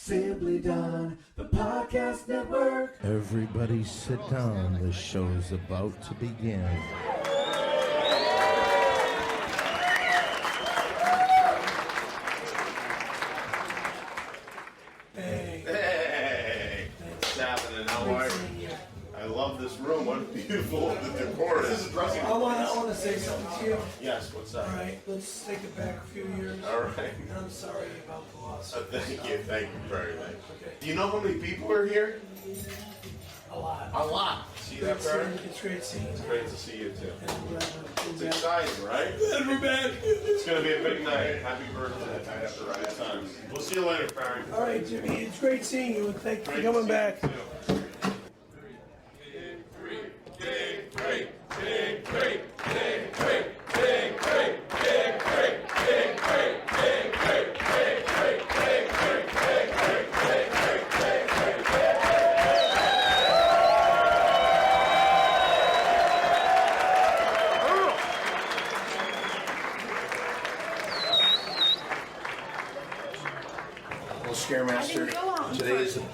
Simply Done, the podcast network. Everybody sit down. The show's about to begin. Hey! What's happening? How are you? I love this room. What beautiful the decor is. This is dressing room. I want to say something to you. Yes, what's up? All right, let's take it back a few years. All right. And I'm sorry about the loss. Thank you very much. Okay. Do you know how many people are here? A lot. A lot. See that, Barry? It's great seeing you. It's great to see you too. It's It's exciting, right? And we're back. It's going to be a big night. Happy birthday. I have the right time. We'll see you later, Barry. All right, Jimmy, it's great seeing you, and thank you for coming back. Scaremaster,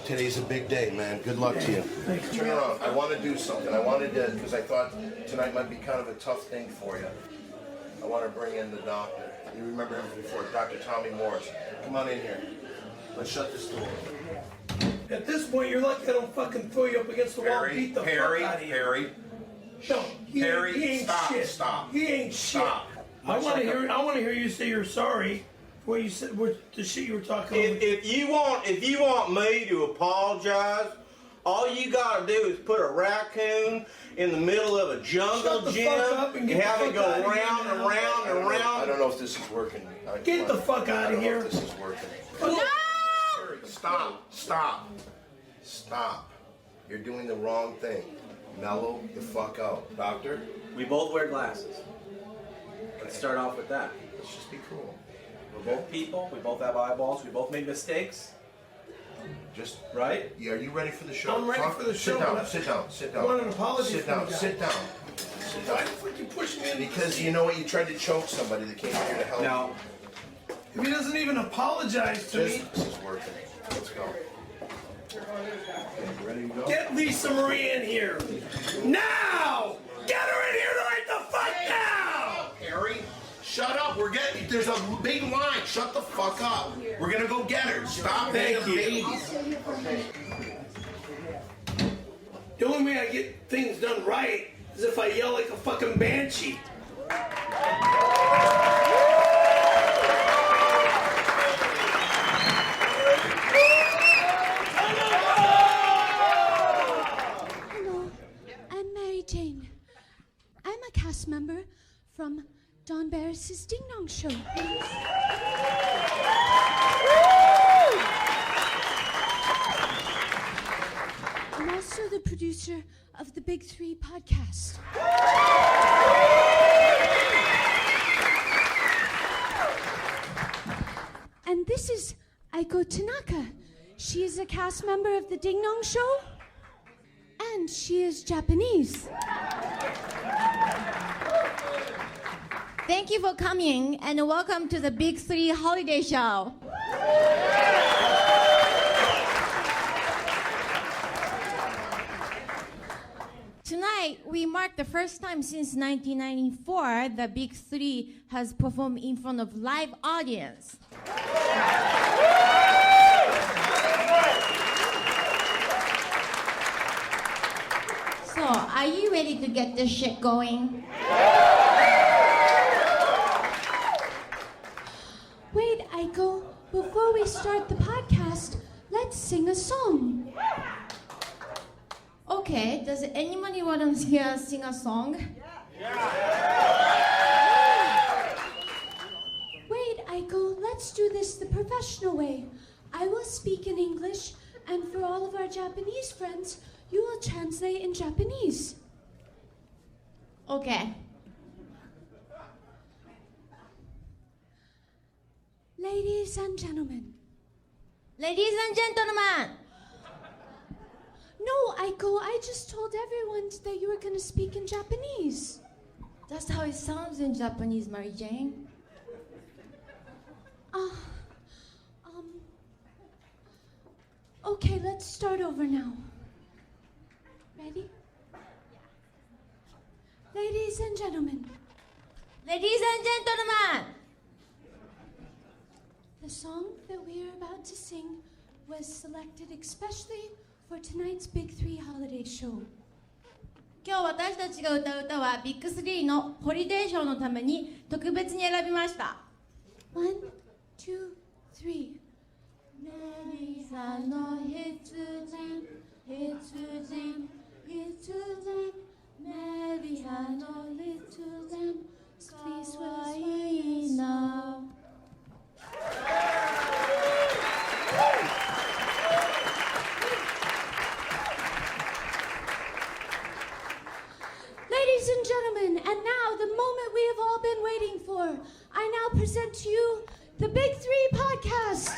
today's a big day, man. Good luck to you. Turn around. I want to do something. I wanted to, because I thought tonight might be kind of a tough thing for you. I want to bring in the doctor. You remember him before, Dr. Tommy Morris. Come on in here. Let's shut this door. At this point, you're lucky I don't fucking throw you up against the wall and beat the fuck out of you. Harry. No, he ain't stop, shit. stop. He ain't Stop. shit. I want to hear you say you're sorry. What you said, the shit you were talking about. If you want me to apologize, all you gotta do is put a raccoon in the middle of a jungle gym and have it go round and round and round. I don't know if this is working. Get the fuck out of here. I don't know if this is working. No! Stop. You're doing the wrong thing. Mellow the fuck out. Doctor, We both wear glasses. Let's start off with that. let's just be cool. We're both people. We both have eyeballs. We both make mistakes. Just right? Yeah, are you ready for the show? I'm ready for the show. Sit down. I want an apology Sit from down. the guy. Sit down. Why the fuck you push me in? Because you know what? You tried to choke somebody that came here to help. Now, If he doesn't even apologize to me, This is working. Let's go. Okay, you ready to go? get Lisa Marie in here. Now! Get her in here right the fuck now! Harry, shut up. There's a big line. Shut the fuck up. We're gonna go get her. Stop being a Thank you. baby. The only way I get things done right is if I yell like a fucking banshee. Hello, I'm Mary Jane. I'm a cast member from Don Barris's Ding Dong Show. I'm also the producer of the Big Three podcast. And this is Aiko Tanaka. She is a cast member of the Ding Dong Show, and she is Japanese. Thank you for coming and welcome to the Big Three Holiday Show. Tonight, we mark the first time since 1994 the Big Three has performed in front of live audience. So, are you ready to get this shit going? Wait, Aiko, before we start the podcast, let's sing a song. Okay, does anybody want to hear us sing a song? Wait, Aiko, let's do this the professional way. I will speak in English, and for all of our Japanese friends, you will translate in Japanese. Okay. Ladies and gentlemen. Ladies and gentlemen. No, Aiko, I just told everyone that you were going to speak in Japanese. That's how it sounds in Japanese, Mary Jane. Okay, let's start over now. Ready? Ladies and gentlemen. Ladies and gentlemen. The song that we are about to sing was selected especially for tonight's Big 3 holiday show. 今日私たちが歌う歌はビッグ3のホリデーショーのために特別に選びました。 1, 2, 3. メリハの羊、羊、羊、メリハの羊、Please かわいいな。Ladies and gentlemen, and now the moment we have all been waiting for. I now present to you the Big 3 podcast.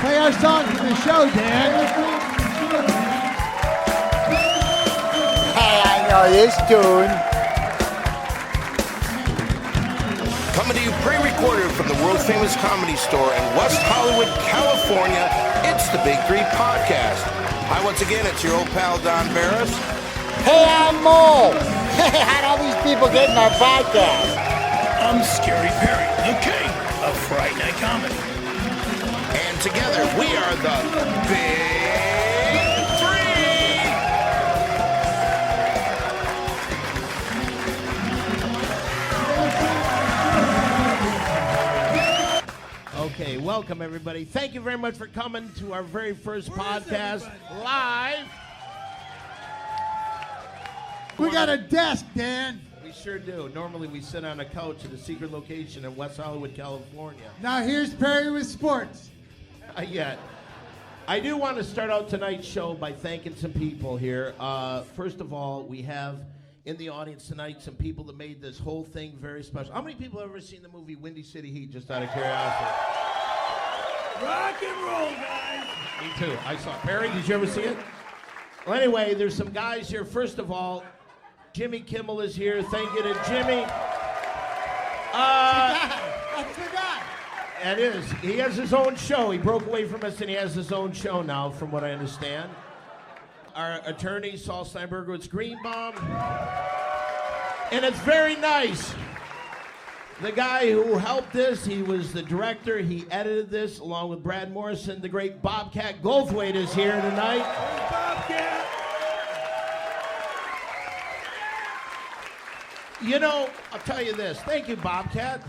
Play our song for the show, Dan. Hey, I know this tune. Coming to you pre-recorded from the world-famous Comedy Store in West Hollywood, California, it's the Big 3 Podcast. Hi, once again, it's your old pal, Don Barris. Hey, I'm Mo. Hey, how'd all these people get in our podcast? I'm Scary Perry, the king of Friday Night Comedy. And together, we are the Big 3! Okay, welcome everybody. Thank you very much for coming to our very first podcast live. We got a desk, Dan. We sure do. Normally we sit on a couch at a secret location in West Hollywood, California. Now here's Perry with sports. Yet. I do want to start out tonight's show by thanking some people here. First of all, we have in the audience tonight some people that made this whole thing very special. How many people have ever seen the movie Windy City Heat, just out of curiosity? Rock and roll, guys. Me too. I saw it. Perry, did you ever see it? Well, anyway, there's some guys here. First of all, Jimmy Kimmel is here. Thank you to Jimmy. That's the guy. That is. He has his own show. He broke away from us and he has his own show now, from what I understand. Our attorney, Saul Steinberger, it's Greenbaum. And it's very nice. The guy who helped this, he was the director, he edited this, along with Brad Morrison. The great Bobcat Goldthwait is here tonight. Bobcat. You know, I'll tell you this. Thank you, Bobcat.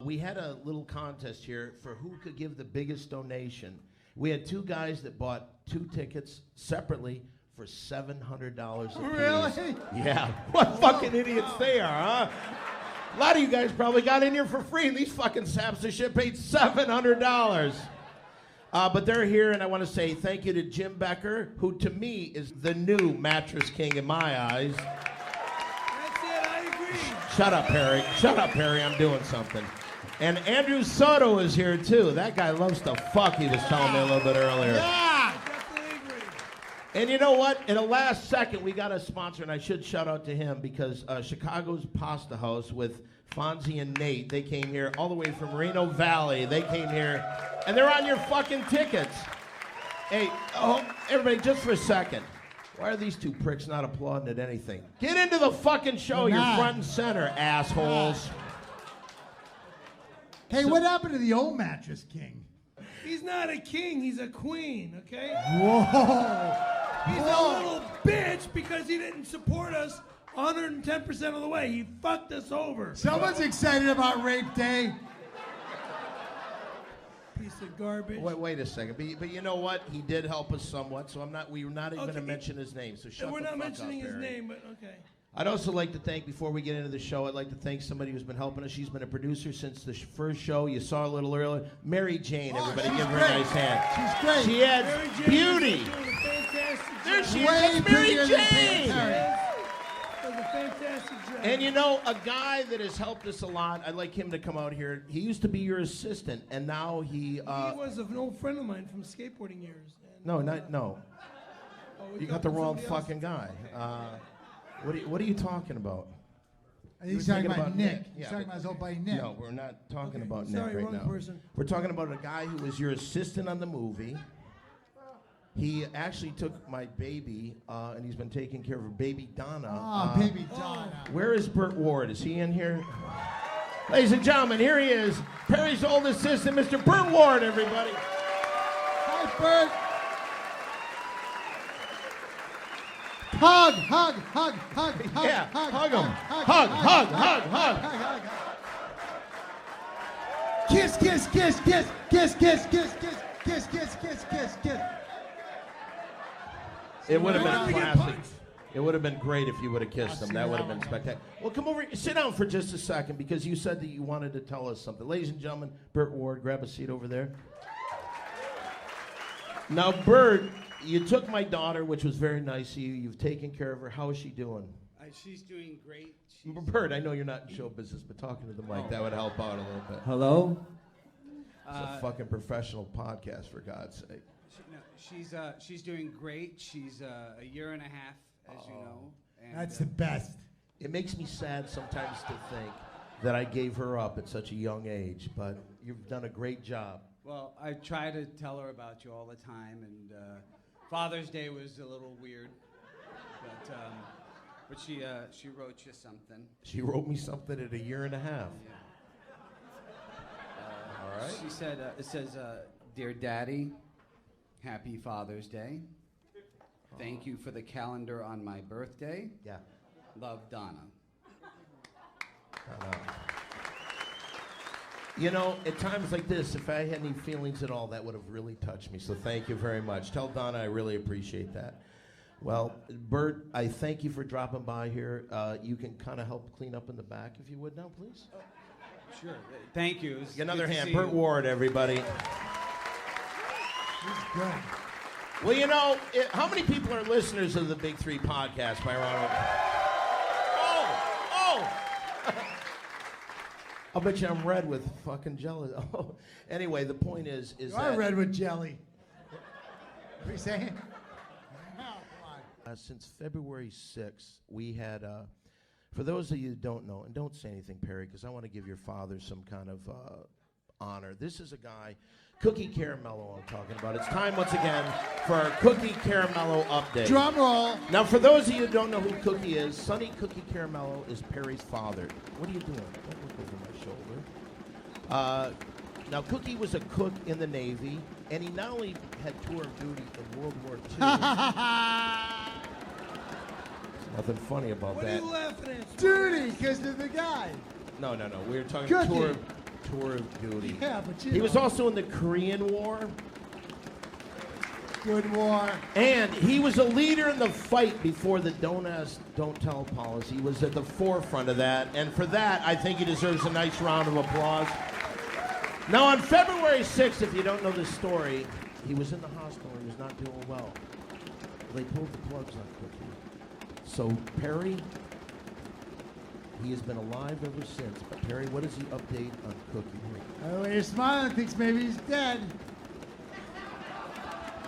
We had a little contest here for who could give the biggest donation. We had two guys that bought 2 tickets separately for $700 apiece. Really? Yeah. What fucking idiots they are, huh? A lot of you guys probably got in here for free. These fucking saps of shit paid $700. But they're here, and I want to say thank you to Jim Becker, who to me is the new mattress king in my eyes. That's it, I agree. Shut up, Perry. Shut up, Perry. I'm doing something. And Andrew Soto is here, too. That guy loves to fuck, he was telling me a little bit earlier. Yeah. Definitely agree. And you know what? In the last second, we got a sponsor, and I should shout out to him because Chicago's Pasta House with Fonzie and Nate, they came here all the way from Reno Valley. They came here, and they're on your fucking tickets. Hey, oh, everybody, just for a second. Why are these two pricks not applauding at anything? Get into the fucking show. You're front and center, assholes. Hey, what happened to the old mattress king? He's not a king, he's a queen, okay? Whoa. He's a little bitch because he didn't support us 110% of the way. He fucked us over. Someone's excited about Rape Day. Piece of garbage. Wait a second. But you know what? He did help us somewhat, so we're not even going to Okay. mention his name. So shut We're the not fuck mentioning up, his Barry. name, but okay. I'd also like to thank, before we get into the show, I'd like to thank somebody who's been helping us. She's been a producer since the first show. You saw a little earlier. Mary Jane, everybody. she's Give her great. a nice hand. She's great. She adds Mary Jane beauty. is doing a fantastic There job. she is. Way That's Mary prettier than Jane. Perry. Does a fantastic message. And you know, a guy that has helped us a lot, I'd like him to come out here. He used to be your assistant, and now he... he was an old friend of mine from skateboarding years. And, No. Oh, You got the wrong fucking guy. What are you talking about? He's We're talking about Nick. Yeah, He's talking about his old buddy Nick. No, we're not talking about Nick Sorry, right wrong now. person. We're talking about a guy who was your assistant on the movie. He actually took my baby, and he's been taking care of her, baby Donna. Baby Donna. Where is Burt Ward? Is he in here? Ladies and gentlemen, here he is, Perry's old assistant, Mr. Burt Ward, everybody. Hi, Bert. Hug. Yeah, hug him. Hug. Kiss. It would have Wanted been to get classic. punched. It would have been great if you would have kissed him. That would have been spectacular. Well, come over, sit down for just a second because you said that you wanted to tell us something. Ladies and gentlemen, Burt Ward, grab a seat over there. Now, Burt, you took my daughter, which was very nice of you. You've taken care of her. How is she doing? She's doing great. Burt, I know you're not in show business, but talking to the mic, that would help out a little bit. Hello? It's a fucking professional podcast, for God's sake. She's doing great. She's a year and a half, as you know. And, That's the best. It makes me sad sometimes to think that I gave her up at such a young age, but you've done a great job. Well, I try to tell her about you all the time, and Father's Day was a little weird, but she wrote you something. She wrote me something at a year and a half. All right. She said, it says, Dear Daddy, Happy Father's Day. Thank you for the calendar on my birthday. Yeah. Love, Donna. You know, at times like this, if I had any feelings at all, that would have really touched me. So thank you very much. Tell Donna I really appreciate that. Well, Burt, I thank you for dropping by here. You can kind of help clean up in the back, if you would now, please. Sure. Thank you. Another hand. Burt Ward, everybody. Good. Well, you know, how many people are listeners of the Big Three podcast by Ronald? Oh! I'll bet you I'm red with fucking jelly. Oh. Anyway, the point is You that... are red with jelly. What are you saying? Since February 6th, we had, for those of you who don't know, and don't say anything, Perry, because I want to give your father some kind of honor. This is a guy, Cookie Caramello I'm talking about. It's time once again for our Cookie Caramello update. Drum roll. Now, for those of you who don't know who Cookie is, Sonny Cookie Caramello is Perry's father. What are you doing? Don't look over my shoulder. Now, Cookie was a cook in the Navy, and he not only had tour of duty in World War II. Nothing funny about What are that. you laughing at? Duty, because of the guy. No. We were talking Cookie. tour of duty. Yeah, but you He know. was also in the Korean War, Good war. and he was a leader in the fight before the don't ask, don't tell policy. He was at the forefront of that, and for that, I think he deserves a nice round of applause. Now, on February 6th, if you don't know this story, he was in the hospital. He was not doing well. They pulled the plugs on Cookie. So, Perry, he has been alive ever since. But, Perry, what is the update on Cookie? Oh, you're smiling. Thinks maybe he's dead.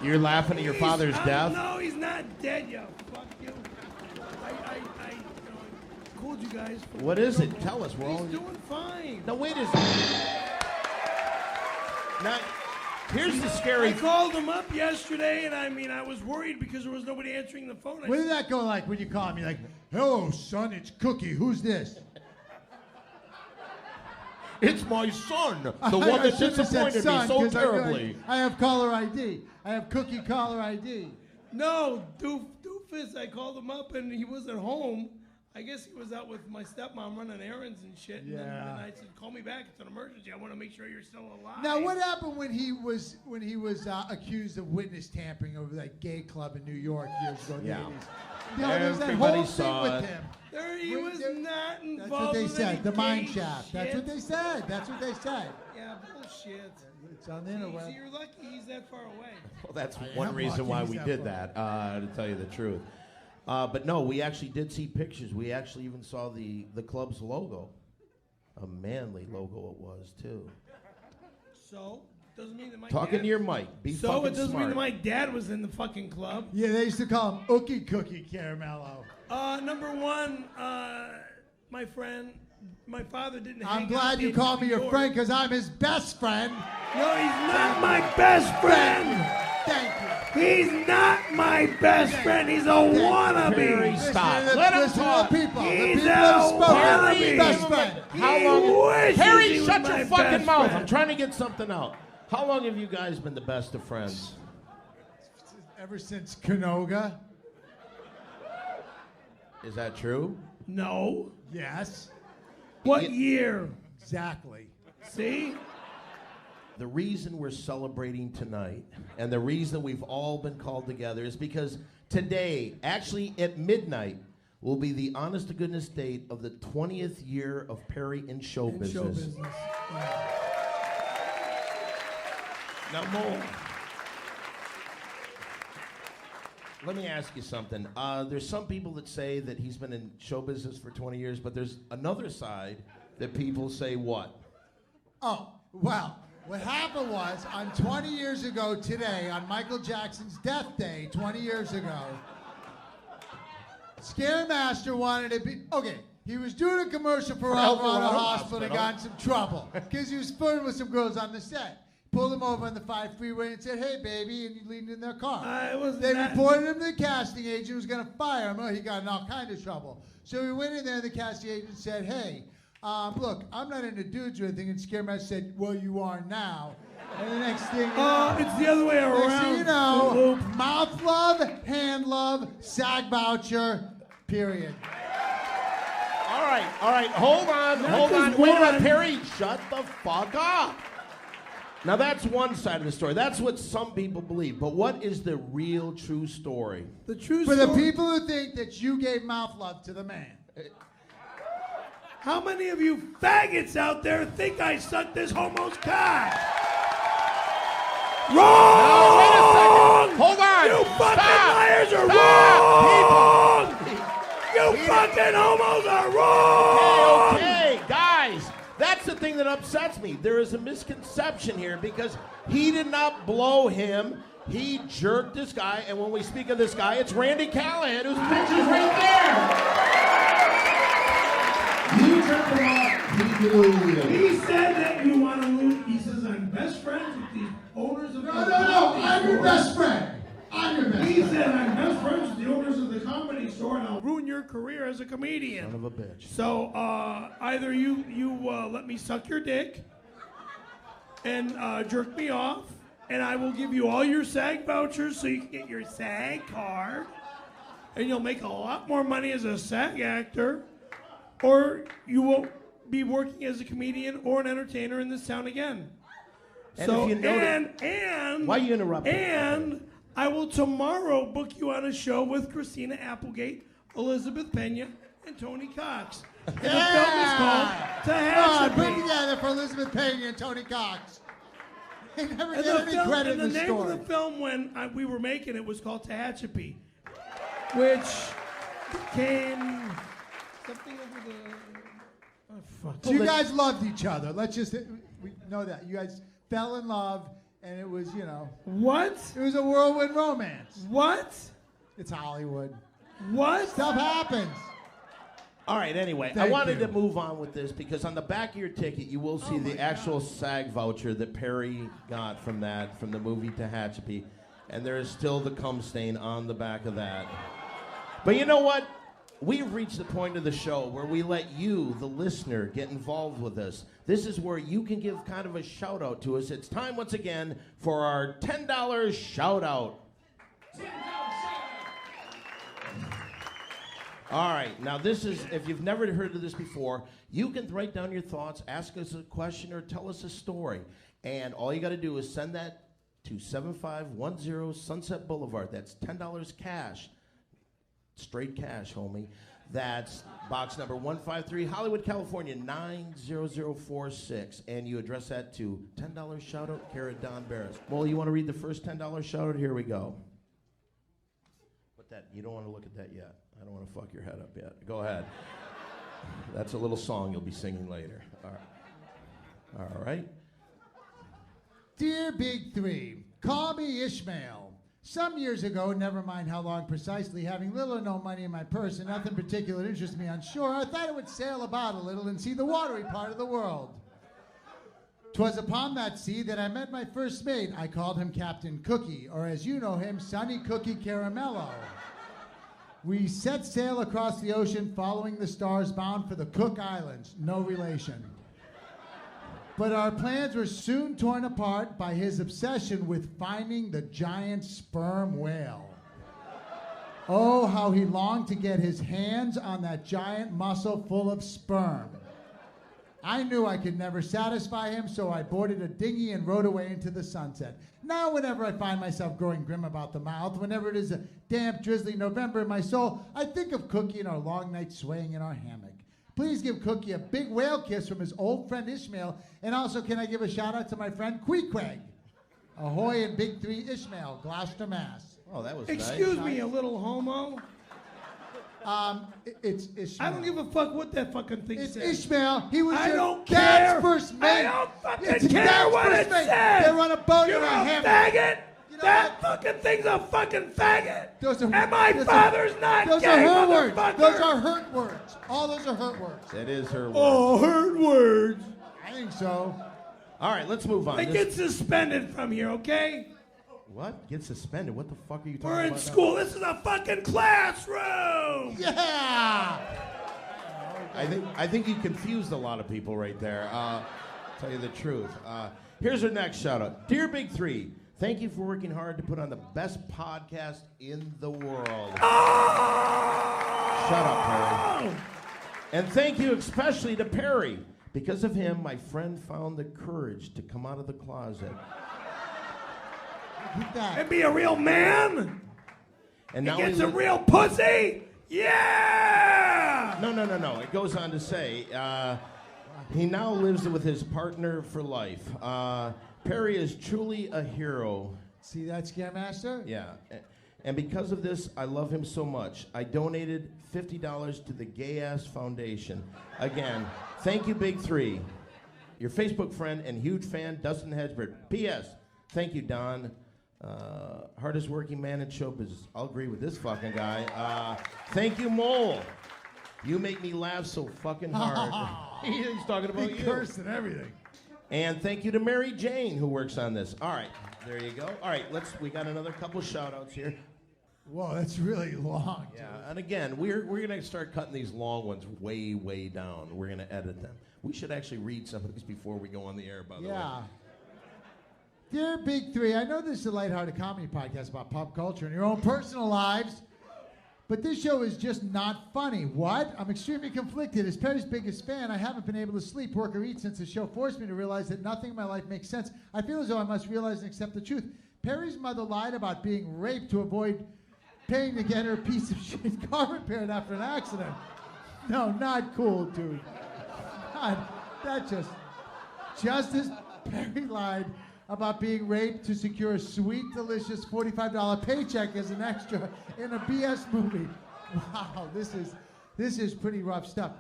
You're laughing at your father's death? No, he's not dead, yo. Fuck you. I called you guys. What is it? Tell us. We're all... He's doing fine. Now, wait a second. Now, here's the scary... I called him up yesterday, and I was worried because there was nobody answering the phone. What did that go like when you call him? You're like, hello, son, it's Cookie. Who's this? It's my son, the one that disappointed me so terribly. I have caller ID. I have Cookie caller ID. No, Doofus, I called him up, and he wasn't home. I guess he was out with my stepmom running errands and shit. And then I said, call me back. It's an emergency. I want to make sure you're still alive. Now, what happened when he was accused of witness tampering over that gay club in New York years ago? In the 80s? You know, there was that Everybody whole saw thing it. with him. He was not involved. That's what they in said. any The mine gay shaft. That's shit. what they said. That's what they said. Yeah, bullshit. It's on the See, interweb. you're lucky he's that far away. Well, that's I one am reason lucky why he's we that did far. that, to tell you the truth. But no, we actually did see pictures. We actually even saw the club's logo. A manly logo it was, too. So, doesn't mean that my Talking dad... to your mic. Be so fucking it doesn't smart. mean that my dad was in the fucking club. Yeah, they used to call him Ookie Cookie Caramello. Number one, my friend, my father didn't hang I'm glad out you in called me New your York. friend because I'm his best friend. No, he's not my best friend. Thank you. He's not my best friend. He's a wannabe. Perry, stop. Listen to Let him listen to talk. the people. The He's people a have spoken. wannabe. Best friend. How He long? wishes Perry, he was shut my your fucking best mouth. friend. I'm trying to get something out. How long have you guys been the best of friends? Ever since Canoga. Is that true? No. Yes. What year? Exactly. See? The reason we're celebrating tonight and the reason we've all been called together is because today, actually at midnight, will be the honest to goodness date of the 20th year of Perry in show business. Yeah. Now, Mo, let me ask you something. There's some people that say that he's been in show business for 20 years, but there's another side that people say what? Oh, well, what happened was on 20 years ago today, on Michael Jackson's death day, 20 years ago, Scaremaster wanted to be, okay, he was doing a commercial for Alvarado Hospital and got in some trouble because he was flirting with some girls on the set. Pulled him over on the 5 freeway and said, "Hey, baby," and he leaned in their car. They reported him to the casting agent who was going to fire him. Oh, he got in all kind of trouble. So we went in there, and the casting agent said, "Hey, look, I'm not into dudes or anything." And Scaremaster said, "Well, you are now." And the next thing you know, it's the other way around. Next thing you know, mouth love, hand love, SAG voucher, period. All right, hold on. Wait a minute, Perry, shut the fuck up. Now that's one side of the story. That's what some people believe. But what is the real true story? The true For story. the people who think that you gave mouth love to the man. How many of you faggots out there think I sucked this homo's cock? Wrong! No, wait a second. Hold on. You fucking Stop. liars are Stop, wrong! You fucking homos are wrong! Okay, guys. That's the thing that upsets me. There is a misconception here because he did not blow him. He jerked this guy, and when we speak of this guy, it's Randy Callahan, whose picture's right there. You jerked him off. He blew you. He said that you want to lose. He says, I'm best friends with the owners of No, I'm your best friend. I'm your best friend. He said, I'm best friends with the owners of the comedy store, and I'll ruin your career as a comedian. Son of a bitch. So either you let me suck your dick and jerk me off, and I will give you all your SAG vouchers so you can get your SAG card, and you'll make a lot more money as a SAG actor, or you won't be working as a comedian or an entertainer in this town again. And So if you know and why you interrupting? And I will tomorrow book you on a show with Christina Applegate, Elizabeth Pena, and Tony Cox. And the film is called Tehachapi. Put together for Elizabeth Pena and Tony Cox. They never get any credit in the name story. of the film when we were making it was called Tehachapi, which came something over the. Oh, fuck. So you guys loved each other. Let's just we know that you guys fell in love, and it was What? It was a whirlwind romance. What? It's Hollywood. What? Stuff happens. All right, anyway, I Thank wanted you. to move on with this because on the back of your ticket, you will see the actual SAG voucher that Perry got from the movie Tehachapi, and there is still the cum stain on the back of that. But you know what? We've reached the point of the show where we let you, the listener, get involved with us. This is where you can give kind of a shout out to us. It's time once again for our $10 shout out. All right, now this is, if you've never heard of this before, you can write down your thoughts, ask us a question, or tell us a story. And all you got to do is send that to 7510 Sunset Boulevard. That's $10 cash. Straight cash, homie. That's box number 153, Hollywood, California, 90046. And you address that to $10 shout out, Don Barris. Well, you want to read the first $10 shout out? Here we go. that. You don't want to look at that yet. I don't want to fuck your head up yet. Go ahead. That's a little song you'll be singing later. All right. Dear Big Three, call me Ishmael. Some years ago, never mind how long precisely, having little or no money in my purse and nothing particular interests me on shore, I thought I would sail about a little and see the watery part of the world. 'Twas upon that sea that I met my first mate. I called him Captain Cookie, or as you know him, Sonny Cookie Caramello. We set sail across the ocean, following the stars, bound for the Cook Islands. No relation. But our plans were soon torn apart by his obsession with finding the giant sperm whale. Oh, how he longed to get his hands on that giant muscle full of sperm. I knew I could never satisfy him, so I boarded a dinghy and rowed away into the sunset. Now, whenever I find myself growing grim about the mouth, whenever it is a damp, drizzly November in my soul, I think of Cookie and our long night swaying in our hammock. Please give Cookie a big whale kiss from his old friend Ishmael, and also can I give a shout out to my friend Queequeg. Ahoy and Big Three Ishmael, Gloucester, Mass. Oh, that was Excuse me, you little homo. It's Ishmael. I don't give a fuck what that fucking thing It's says. Ishmael. He was I your don't dad's care. first mate. I don't fucking It's care dad's what first it mate. says. They run a boat You're in a a hammock. faggot. You know That what? fucking thing's a fucking faggot. Those are, and my those father's are, not those gay, are her words. motherfucker. Those are hurt words. All those are hurt words. That is her word. Oh, hurt words. I think so. All right, let's move on. They get suspended from here, okay? What? Get suspended? What the fuck are you talking We're about? in school. This is a fucking classroom. Yeah. I think you confused a lot of people right there. Tell you the truth. Here's our next shout out. Dear Big Three, thank you for working hard to put on the best podcast in the world. Shut up, Perry. And thank you especially to Perry. Because of him, my friend found the courage to come out of the closet. And be a real man. And now get some real pussy. Yeah. No. It goes on to say, he now lives with his partner for life. Perry is truly a hero. See that, Scaremaster? Yeah. And because of this, I love him so much. I donated $50 to the Gay Ass Foundation. Again, thank you, Big Three. Your Facebook friend and huge fan, Dustin Hedgebert. P.S. Thank you, Don. Hardest working man in show business. I'll agree with this fucking guy. Thank you, Mole. You make me laugh so fucking hard. He's talking about you. Cursed and everything. And thank you to Mary Jane, who works on this. All right, there you go. All right, we got another couple shout-outs here. Whoa, that's really long. Yeah, and again, we're going to start cutting these long ones way, way down. We're going to edit them. We should actually read some of these before we go on the air, by the way. Yeah. Dear Big Three, I know this is a lighthearted comedy podcast about pop culture and your own personal lives, but this show is just not funny. What? I'm extremely conflicted. As Perry's biggest fan, I haven't been able to sleep, work, or eat since the show forced me to realize that nothing in my life makes sense. I feel as though I must realize and accept the truth. Perry's mother lied about being raped to avoid paying to get her piece of shit car repaired after an accident. No, not cool, dude. That just as Perry lied about being raped to secure a sweet, delicious $45 paycheck as an extra in a BS movie. Wow, this is pretty rough stuff.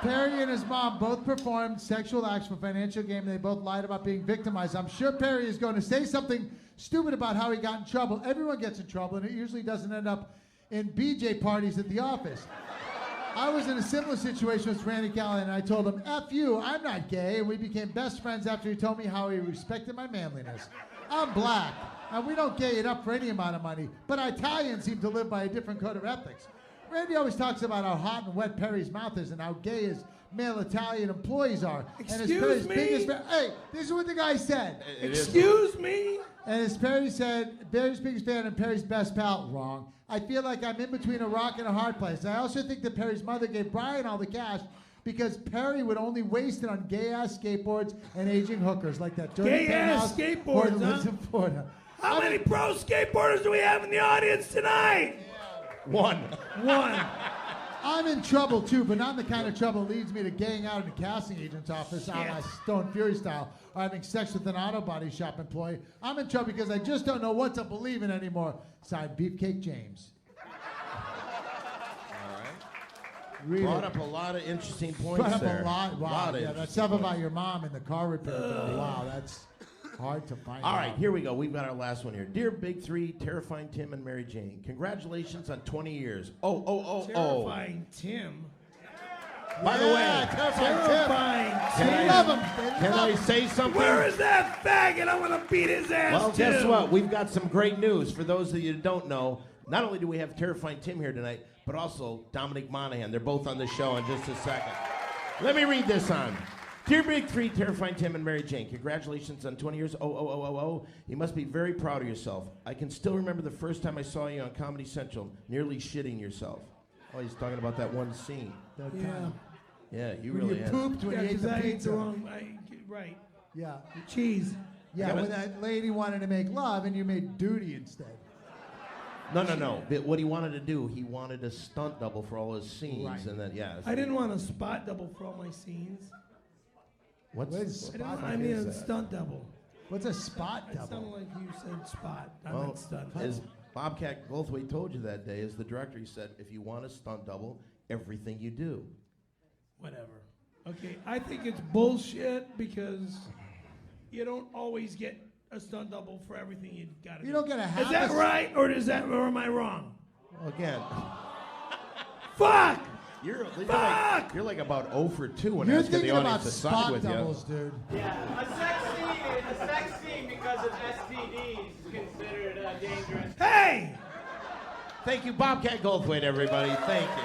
Perry and his mom both performed sexual acts for financial gain. They both lied about being victimized. I'm sure Perry is going to say something stupid about how he got in trouble. Everyone gets in trouble, and it usually doesn't end up in BJ parties at the office. I was in a similar situation with Randy Callahan, and I told him, F you, I'm not gay, and we became best friends after he told me how he respected my manliness. I'm black, and we don't gay it up for any amount of money, but Italians seem to live by a different code of ethics. Randy always talks about how hot and wet Perry's mouth is and how gay his male Italian employees are. Excuse me? Hey, this is what the guy said. Excuse me? And as Perry said, Perry's biggest fan and Perry's best pal, wrong. I feel like I'm in between a rock and a hard place. I also think that Perry's mother gave Brian all the cash because Perry would only waste it on gay-ass skateboards and aging hookers like that dirty Gay-ass skateboards, lives huh? in Florida. How many pro skateboarders do we have in the audience tonight? One. I'm in trouble too, but not the kind of trouble that leads me to gang out in a casting agent's office on my Stone Fury style, or having sex with an auto body shop employee. I'm in trouble because I just don't know what to believe in anymore. Signed, Beefcake James. Brought up a lot of interesting points Brought up there. a lot. Wow. of Yeah, that stuff about your mom and the car repair bill. Wow, that's hard to find All out. right, here we go. We've got our last one here. Dear Big Three, Terrifying Tim and Mary Jane, congratulations on 20 years. Terrifying Tim. By the way, Terrifying Tim. can I say something? Where is that faggot? I'm gonna beat his ass. Well, too. guess what? We've got some great news. For those of you who don't know, not only do we have Terrifying Tim here tonight, but also Dominic Monaghan. They're both on the show in just a second. Let me read this on. Dear Big Three, Terrifying Tim and Mary Jane, congratulations on 20 years. You must be very proud of yourself. I can still remember the first time I saw you on Comedy Central, nearly shitting yourself. Oh, he's talking about that one scene. Yeah, you when really you had. pooped when you ate the I ate pizza. the wrong. Right. Yeah. The cheese. Yeah, when that lady wanted to make love and you made duty instead. No. But what he wanted to do, he wanted a stunt double for all his scenes, Right. and then I didn't want a spot double for all my scenes. What's I mean a stunt double. What's a spot It double? sounded like you said spot. I Well, meant stunt. as Bobcat Goldthwait told you that day, as the director, he said, if you want a stunt double, everything you do. Whatever. Okay, I think it's bullshit because you don't always get a stunt double for everything you got to do. You don't get a half. Is that right, or am I wrong? Again. Fuck! You're Fuck! like about 0 for 2 when You're asking the thinking audience about to side spot with doubles, you. dude. Yeah, a sex scene because of STDs is considered dangerous. Hey! Thank you, Bobcat Goldthwait, everybody. Thank you.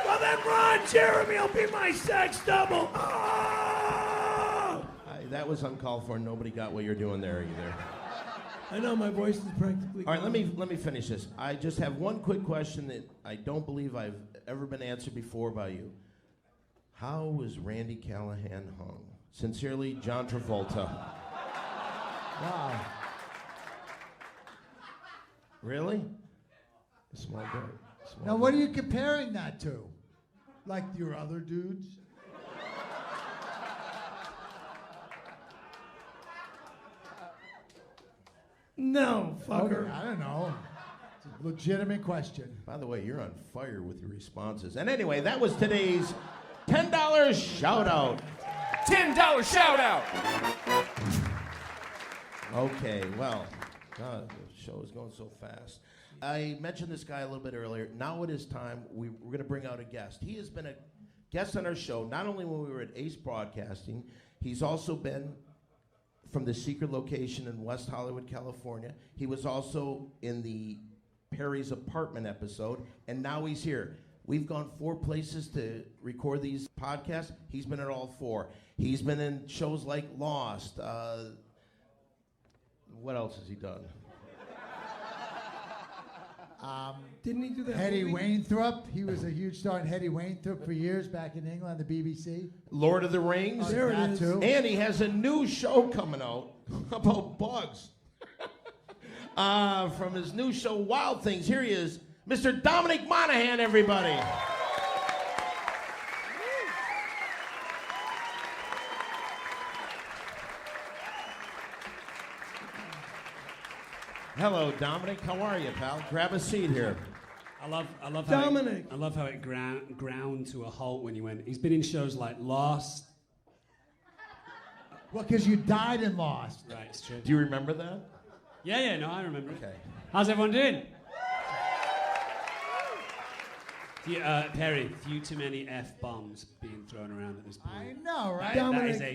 Well then, Ron Jeremy will be my sex double. Oh! That was uncalled for. Nobody got what you're doing there either. I know my voice is practically. All right, let me finish this. I just have one quick question that I don't believe I've ever been answered before by you. How was Randy Callahan hung? Sincerely, John Travolta. Wow. Really? Small guy. Now, what are you comparing that to? Like your other dudes? No, fucker. Okay, I don't know. It's a legitimate question. By the way, you're on fire with your responses. And anyway, that was today's $10 shout out. $10 shout out. Okay, well, God, the show is going so fast. I mentioned this guy a little bit earlier. Now it is time. We're going to bring out a guest. He has been a guest on our show, not only when we were at Ace Broadcasting, he's also been from the secret location in West Hollywood, California. He was also in the Perry's Apartment episode, and now he's here. We've gone 4 places to record these podcasts. He's been at all 4. He's been in shows like Lost. What else has he done? Didn't he do that? Hetty movie? Wainthrope. He was a huge star in Hetty Wainthrope for years back in England, the BBC. Lord of the Rings. Oh, there it is. Too. And he has a new show coming out about bugs. From his new show, Wild Things. Here he is, Mr. Dominic Monaghan, everybody. Hello, Dominic. How are you, pal? Grab a seat here. I love Dominic. how it ground to a halt when you went. He's been in shows like Lost. Well, because you died and lost. Right, it's true. Do you remember that? Yeah, no, I remember Okay. it. How's everyone doing? Perry, few too many F-bombs being thrown around at this point. I know, right?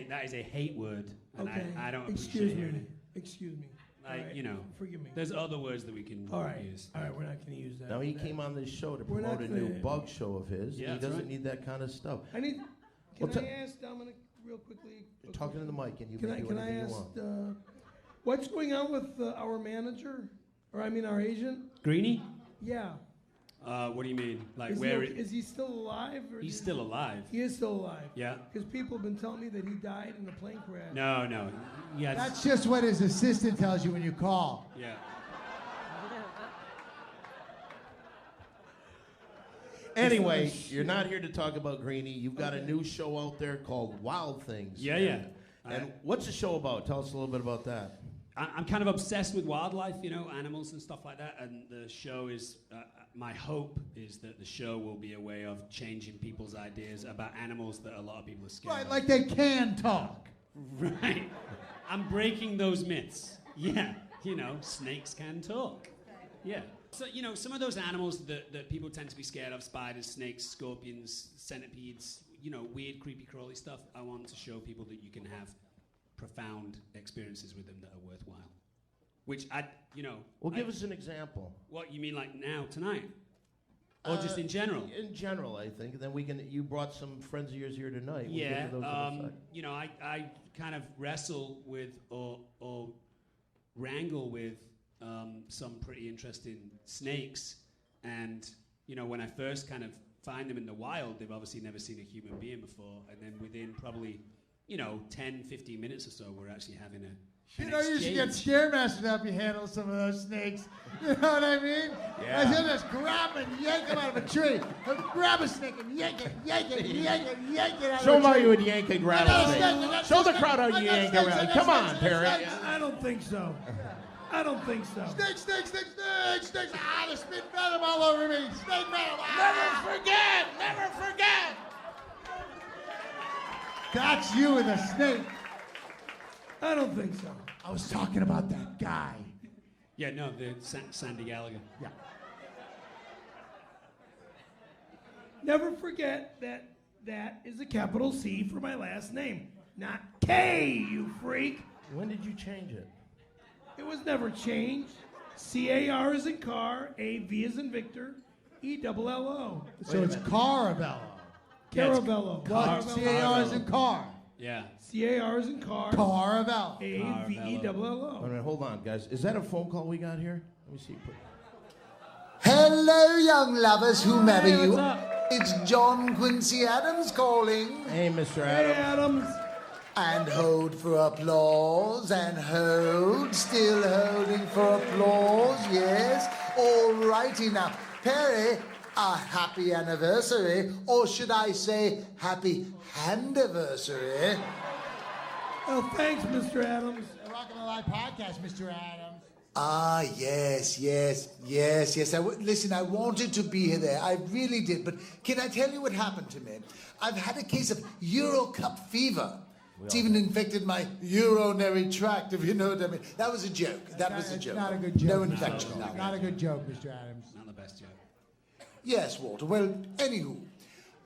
That is a hate word, and Okay. I don't Excuse appreciate hearing me. it. Excuse me. Like, All right, you know, forgive me. there's other words that we can All right. use. All right, we're not going to use that. Now, he came on this show to We're not promote a new gonna- bug show of his. Yeah, He that's doesn't right. need that kind of stuff. I need. Can Well, I ask Dominic real quickly? You're talking to the mic, and you Can can I do can I anything ask you want. what's going on with our manager, or I mean our agent? Greenie? Yeah. What do you mean? Like Is where? is he still alive? Or He's is he- still alive. He is still alive. Yeah. Because people have been telling me that he died in a plane crash. No. Yeah. That's just what his assistant tells you when you call. Yeah. Anyway, you're not here to talk about Greenie. You've got a new show out there called Wild Things. Yeah. And what's the show about? Tell us a little bit about that. I'm kind of obsessed with wildlife, animals and stuff like that. And the show is, my hope is that the show will be a way of changing people's ideas about animals that a lot of people are scared Right, of. like they can talk. Right. I'm breaking those myths. Yeah. Snakes can talk. Yeah. So, some of those animals that people tend to be scared of, spiders, snakes, scorpions, centipedes, weird, creepy, crawly stuff, I want to show people that you can have profound experiences with them that are worthwhile. Which Well, give us an example. What, you mean like now, tonight? Or just in general? In general, I think. And then you brought some friends of yours here tonight. We'll Yeah. get to those in a sec. I kind of wrestle with or wrangle with some pretty interesting snakes. And, when I first kind of find them in the wild, they've obviously never seen a human being before. And then within probably, 10, 15 minutes or so, we're actually having You should get Scaremaster to help you handle some of those snakes. You know what I mean? Yeah. I said just grab and yank them out of a tree. Grab a snake and yank it out of a tree. Show them how you would yank and grab a snake. Show the crowd how you yank and grab. Come on, Perry. I don't think so. Snakes. Ah, there's spit venom all over me. Snake venom. Ah. Never forget. That's you and the snake. I don't think so. I was talking about that guy. Yeah, no, the Sandy Gallagher. Yeah. Never forget that is a capital C for my last name, not K, you freak. When did you change it? It was never changed. C-A-R is in car, A-V is in Victor, E-double-L-O. So it's Caravello. Caravello. What? C-A-R is in car. Yeah. C-A-R is in car. Caravello. A-V-E-double-L-O. Wait a minute, hold on, guys. Is that a phone call we got here? Let me see. Hello, young lovers, whomever Hey, what's you up? It's John Quincy Adams calling. Hey, Mr. Hey, Adams. Adams. And hold for applause, and hold, still holding for applause, yes. All righty now. Perry, a happy anniversary, or should I say happy handiversary? Oh, thanks, Mr. Adams. The Rockin' Alive podcast, Mr. Adams. Ah, yes. Listen, I wanted to be there. I really did. But can I tell you what happened to me? I've had a case of Euro Cup fever. It's even infected my urinary tract, if you know what I mean. That was a joke. It's not a good joke. No infection. Not a good joke, Mr. Adams. Not the best joke. Yes, Walter. Well, anywho,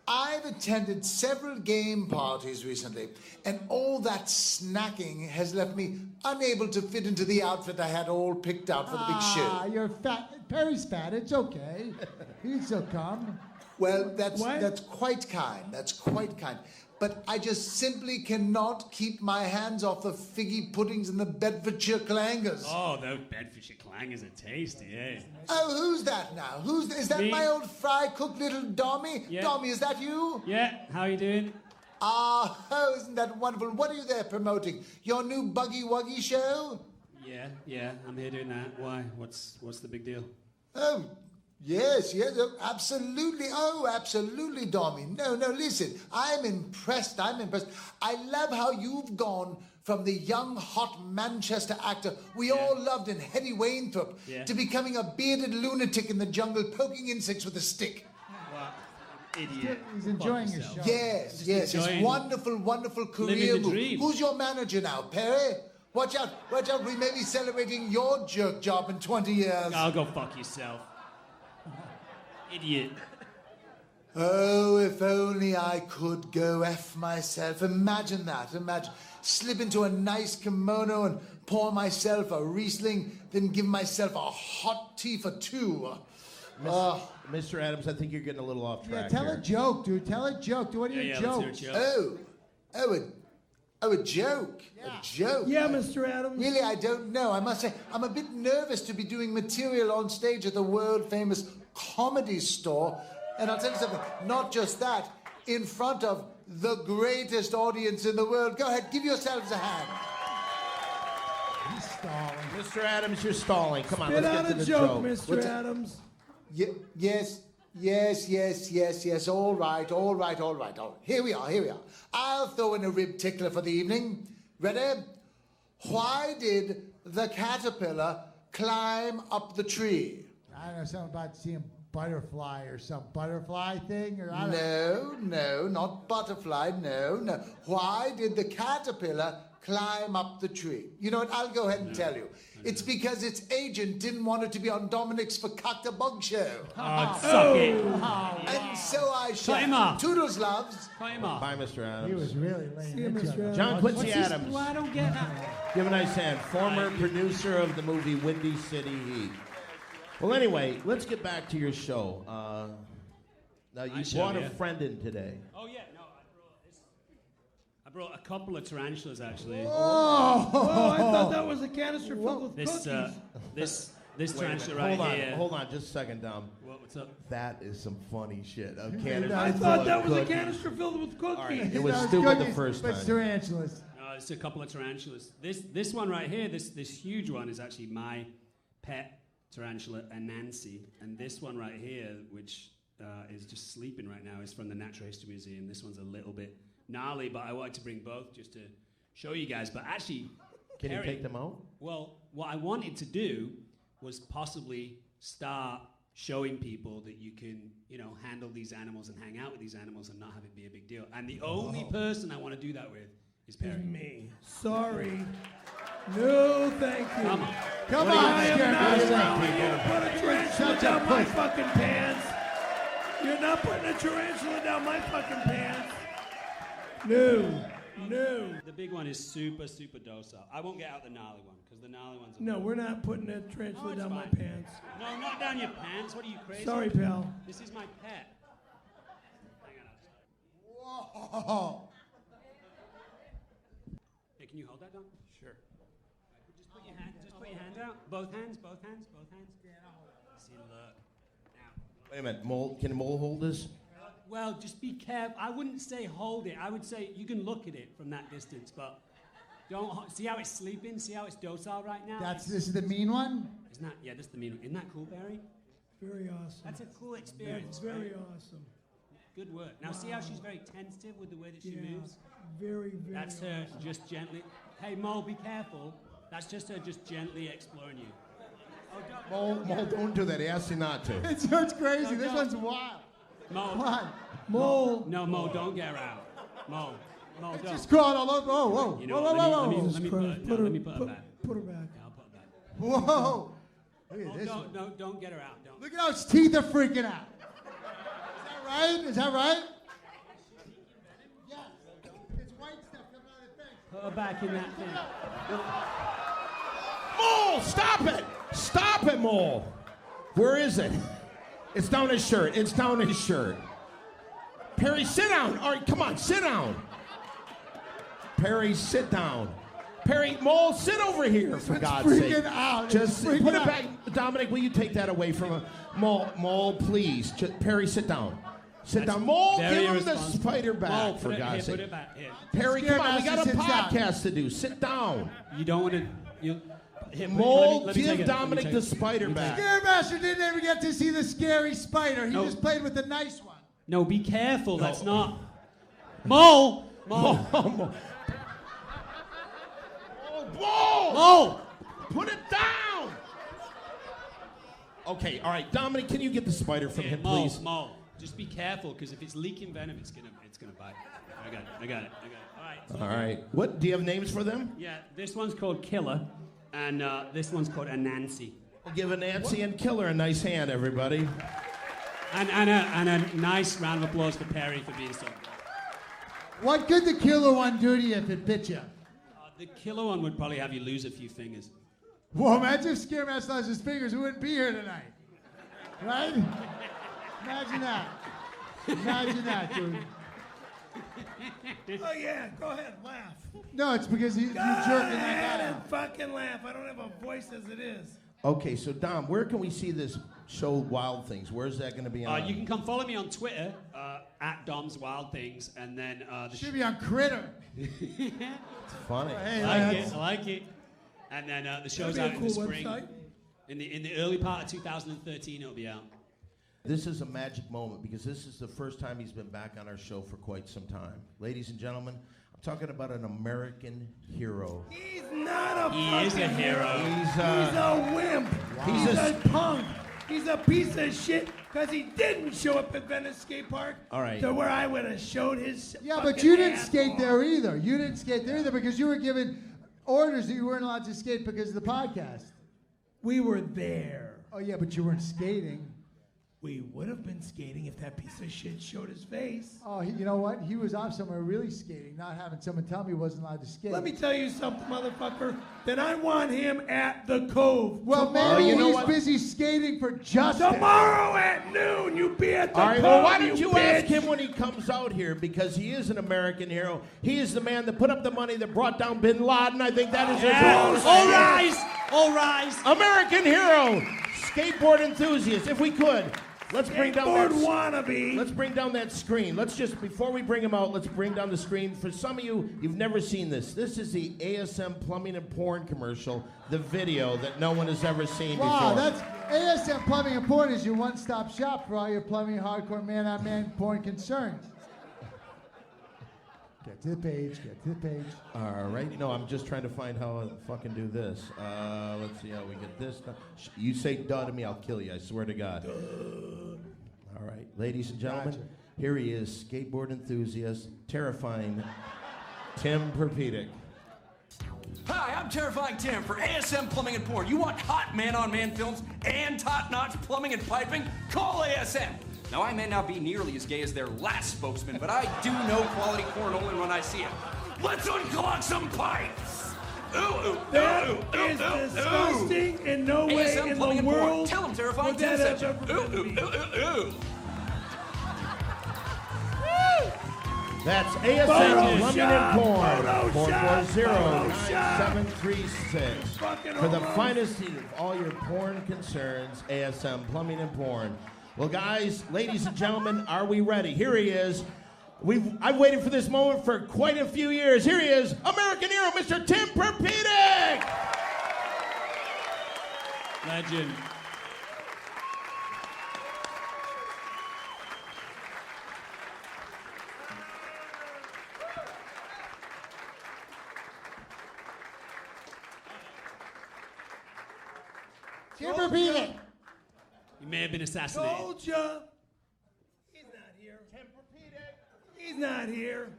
I've attended several game parties recently, and all that snacking has left me unable to fit into the outfit I had all picked out for the big show. You're fat. Perry's fat. It's okay. He can still come. Well, that's quite kind. That's quite kind. But I just simply cannot keep my hands off the figgy puddings and the Bedfordshire clangers. Oh, those Bedfordshire clangers are tasty, eh? Oh, who's that now? Is that Me. my old fry-cooked little Dommy? Yeah. Dommy, is that you? Yeah, how you doing? Oh, isn't that wonderful? What are you there promoting? Your new Buggy Wuggy show? Yeah, I'm here doing that. Why? What's the big deal? Oh, yes, absolutely. Oh, absolutely, Dommy. No, listen, I'm impressed. I love how you've gone from the young, hot Manchester actor we all loved in Hetty Wainthorpe to becoming a bearded lunatic in the jungle poking insects with a stick. What? Idiot. He's enjoying his show. Yes, it's wonderful career Living the move. dream. Who's your manager now, Perry? Watch out, we may be celebrating your jerk job in 20 years. I'll go fuck yourself. Idiot. Oh, if only I could go F myself. Imagine that. Slip into a nice kimono and pour myself a Riesling, then give myself a hot tea for two. Mr. Adams, I think you're getting a little off track. Yeah, tell here. a joke, dude. Tell a joke. Do one of your jokes. A joke. Yeah. A joke. Yeah, Mr. Adams. Really, I don't know. I must say, I'm a bit nervous to be doing material on stage at the world-famous Comedy Store. And I'll tell you something, not just that, in front of the greatest audience in the world. Go ahead, give yourselves a hand. He's stalling. Mr. Adams, you're stalling. Come on, Spit let's out get to a the joke, joke. Mr. Adams. Yes, Yes. All right. Here we are. I'll throw in a rib tickler for the evening. Ready? Why did the caterpillar climb up the tree? I don't know, something about seeing butterfly or some butterfly thing? Or I don't No, not butterfly. No. Why did the caterpillar climb up the tree? You know what? I'll go ahead and tell you. It's because its agent didn't want it to be on Dominic's Fakakta Bug Show. Suck it. And so I shall. him off. Toodles loves. Cut him off. Bye, Mr. Adams. He was really laying into it. John Quincy What's this- Adams. Well, I don't get that. Give a nice hand. Former producer of the movie Windy City Heat. Well, anyway, let's get back to your show. Now, you brought a friend in today. Oh, yeah, no, I brought a couple of tarantulas, actually. Oh, I thought that was a canister filled with This, cookies. this Wait a tarantula minute. right here. Hold on, just a second, Dom. What's up? That is some funny shit. A canister I full thought of that was a cookies. canister filled with cookies. All right, it was That stupid the cookies, first but time. tarantulas. It's a couple of tarantulas. This one right here, this huge one, is actually my pet tarantula, Anansi. And this one right here, which is just sleeping right now, is from the Natural History Museum. This one's a little bit gnarly, but I wanted to bring both just to show you guys. But actually, Can you Perry, take them out? Well, what I wanted to do was possibly start showing people that you can, handle these animals and hang out with these animals and not have it be a big deal. And the only person I want to do that with is Perry. Me. Sorry. No, thank you. Come on. Come I on, am Scare not Master. allowing you to put a tarantula Shut down up, my puss. fucking pants. You're not putting a tarantula down my fucking pants. No. The big one is super, super docile. I won't get out the gnarly one because the gnarly one's. No, we're not putting a tarantula it's down my fine. pants. No, not down your pants. What are you crazy? Sorry, pal. This is my pet. Whoa. Hey, can you hold that, Don? Sure. Just put your hand out. Both hands. See, look. Now. Wait a minute, Mole. Can Mole hold this? Well, just be careful. I wouldn't say hold it. I would say you can look at it from that distance, but don't see how it's sleeping. See how it's docile right now. This is the mean one? Isn't that? Yeah, that's the mean one. Isn't that cool, Barry? Very awesome. That's a cool experience. Very right? awesome. Good work. Now see how she's very tentative with the way that she moves? Very That's her just gently. Hey, Mo, be careful. That's just her just gently exploring you. Oh, Mole, don't do that. He asked you not to. It's crazy. This one's wild. Mo. Come on. Mole. No, Mo, don't get her out. Mo, don't. Just crawled all over. Whoa. You know, Whoa. let me put her back. Put her back. I'll put her back. Whoa. Look at this one. Don't get her out. Don't. Look at how its teeth are freaking out. Is that right? Yes. It's white stuff coming out of the thing. Put her back in that thing. Mole, stop it! Stop it, Mole! Where is it? It's down his shirt. Perry, sit down. All right, come on, sit down. Perry, sit down. Perry, Mole, sit over here, for God's sake. Freaking out. Just It's freaking put it out. back. Dominic, will you take that away from him? Mole, please. Perry, sit down. Sit down. Mole, very give him the irresponsible. spider back, Mo, for God's put sake. it back. Here. Perry, Scare come on, we got a Master sits down. podcast to do. Sit down. You don't want to. Here, Mole, let me take give it. Dominic Let me the take it. spider back. Scare Master didn't ever get to see the scary spider. He No. just played with the nice one. No, be careful. That's not. Mole. Mole! Mole. Put it down! Okay, all right. Dominic, can you get the spider from him, Mole, please? Mole. Just be careful, because if it's leaking venom, it's gonna bite. I got it. All right. All right. What, do you have names for them? Yeah, this one's called Killer, and this one's called Anansi. We'll give a Nancy and Killer a nice hand, everybody. And a nice round of applause for Perry for being so good. What could the killer one do to you if it bit you? The Killer one would probably have you lose a few fingers. Whoa, imagine if Scare Master lost his fingers, we wouldn't be here tonight. Right? Imagine that. Imagine that, dude. Oh yeah, go ahead, laugh. No, it's because you're Go jerking that ahead guy and out. fucking laugh. I don't have a voice as it is. Okay, so Dom, where can we see this show Wild Things? Where's that going to be on? You can come follow me on Twitter, at Dom's Wild Things, and then the Should be on Critter. It's funny. Hey, I like it. And then the show's That'd be a out in the cool spring. website. In the early part of 2013, it'll be out. This is a magic moment because this is the first time he's been back on our show for quite some time. Ladies and gentlemen, I'm talking about an American hero. He's not a He is a hero. He's a wimp. He's a punk. He's a piece of shit because he didn't show up at Venice Skate Park. All right. To where I would have showed his. Yeah, but you didn't skate there either. You didn't skate there either because you were given orders that you weren't allowed to skate because of the podcast. We were there. Oh, yeah, but you weren't skating. We would have been skating if that piece of shit showed his face. Oh, you know what? He was off somewhere really skating, not having someone tell me he wasn't allowed to skate. Let me tell you something, motherfucker. Then I want him at the Cove. Well, tomorrow. maybe he's busy skating for justice. Tomorrow at noon, you be at the All right, Cove. well, why don't you bitch. ask him when he comes out here because he is an American hero. He is the man that put up the money that brought down Bin Laden. I think that is a All rise! All rise! American hero, skateboard enthusiast. If we could, let's bring down that wannabe. Let's bring down that screen. Let's just before we bring him out, let's bring down the screen. For some of you, you've never seen this. This is the ASM Plumbing and Porn commercial, the video that no one has ever seen Wow, before. that's ASM Plumbing and Porn is your one-stop shop for all your plumbing, hardcore, man-on-man porn concerns. Get to the page, get to the page. All right. No, I'm just trying to find how I fucking do this. Let's see how we get this done. You say duh to me, I'll kill you. I swear to God. All right. Ladies and gentlemen, Gotcha. here he is, skateboard enthusiast, terrifying Tim Perpedic. Hi, I'm Terrifying Tim for ASM Plumbing and Porn. You want hot man-on-man films and top-notch plumbing and piping? Call ASM. Now, I may not be nearly as gay as their last spokesman, but I do know quality porn only when I see it. Let's unclog some pipes! Ooh, ooh, That ooh, ooh, is ooh, disgusting. In no way ASM in Plumbing the and Porn. world Tell them Terrifying would Tim that sent have you. ever Ooh, been ooh, me. ooh, ooh, ooh. That's ASM Plumbing and Porn. Photoshop. 440-9736. For the finest of all your porn concerns, ASM Plumbing and Porn. Well, guys, ladies and gentlemen, are we ready? Here he is. I've waited for this moment for quite a few years. Here he is, American hero, Mr. Tim Perpedic. Legend. Tim Perpedic. He may have been assassinated. Told ya. He's not here. Tim Perpedic. He's not here.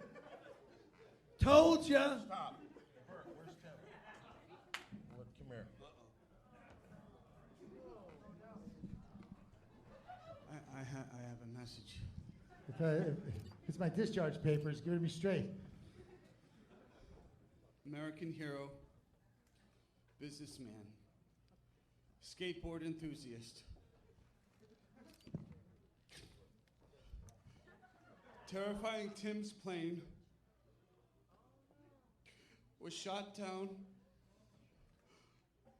Told ya. Stop. Burt, where's Tim? Come here. I have a message. It's my discharge papers. Give it to me straight. American hero, businessman, skateboard enthusiast. Terrifying Tim's plane was shot down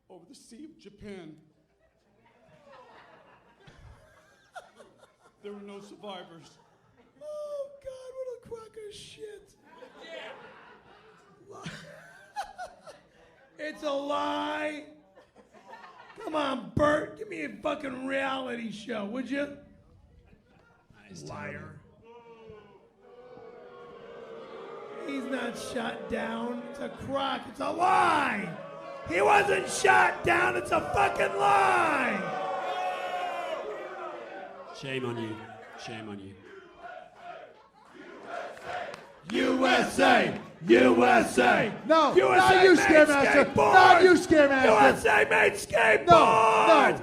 over the Sea of Japan. There were no survivors. Oh, God, what a crock of shit. It's a lie. Come on, Burt. Give me a fucking reality show, would you? Liar. He's not shot down. It's a crock. It's a lie. He wasn't shot down. It's a fucking lie. Shame on you. Shame on you. USA! USA! No, USA not you, made Scaremaster. skateboards! Not you, Scaremaster. USA made skateboards! No.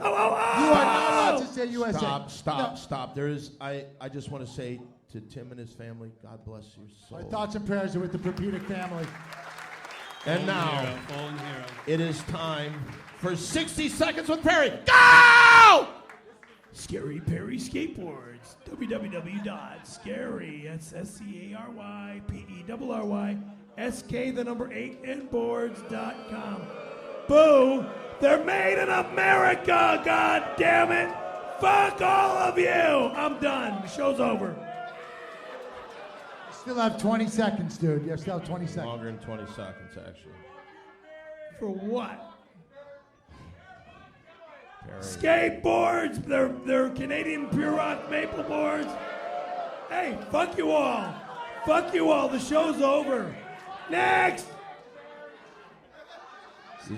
Oh, oh, oh. You are not allowed to say USA. Stop. There is. I just want to say to Tim and his family, God bless your soul. My thoughts and prayers are with the Perpedic family. And now, Fallen hero. it is time for 60 Seconds with Perry. Go! Scary Perry Skateboards. www.scary, that's SCARYPERRYSK, 8, boards.com. Boo! They're made in America, god damn it! Fuck all of you! I'm done. The show's over. Still have 20 seconds, dude. You still have 20 seconds. Longer than 20 seconds, actually. For what? Skateboards, they're Canadian pure rock maple boards. Hey, fuck you all. Fuck you all. The show's over. Next.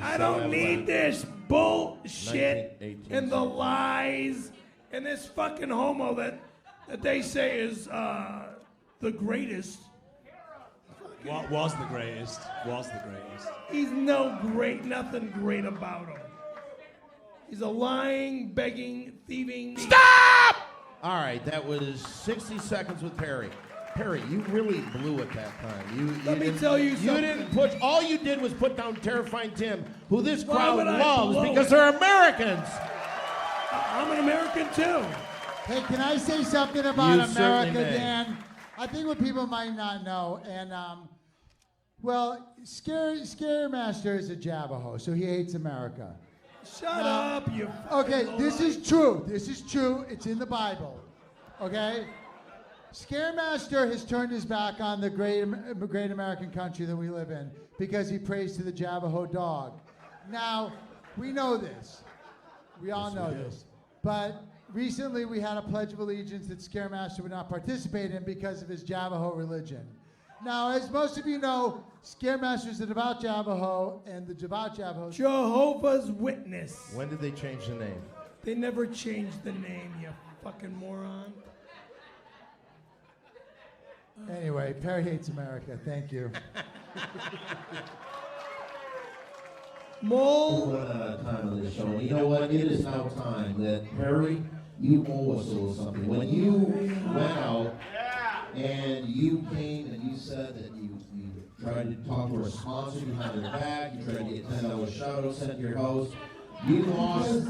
I don't need this bullshit and the lies and this fucking homo that they say is the greatest. Was the greatest. Was the greatest. He's nothing great about him. He's a lying, begging, thieving. Stop! All right, that was 60 seconds with Perry. Perry, you really blew it that time. Let me tell you something. You didn't push. All you did was put down Terrifying Tim, who this crowd would I loves blow because it? they're Americans. I'm an American too. Hey, can I say something about You America, certainly may. Dan? I think what people might not know, and well, Scaremaster is a Javaho, so he hates America. Shut up, you. Okay, this is true. This is true. It's in the Bible. Okay? Scaremaster has turned his back on the great American country that we live in because he prays to the Javaho dog. Now, we know this. We all know this. But recently we had a Pledge of Allegiance that Scaremaster would not participate in because of his Javaho religion. Now, as most of you know, Scaremaster is a devout Javaho, and the devout Javahos... Jehovah's Witness. When did they change the name? They never changed the name, you fucking moron. Anyway, Perry hates America. Thank you. Mole. We're running out of time on this show. And you know what? It is now time that Perry, you owe us a little something. When you went out and you came and you said that you tried to talk to our sponsor behind their back, you tried to get $10 shout-outs sent to your house, you lost.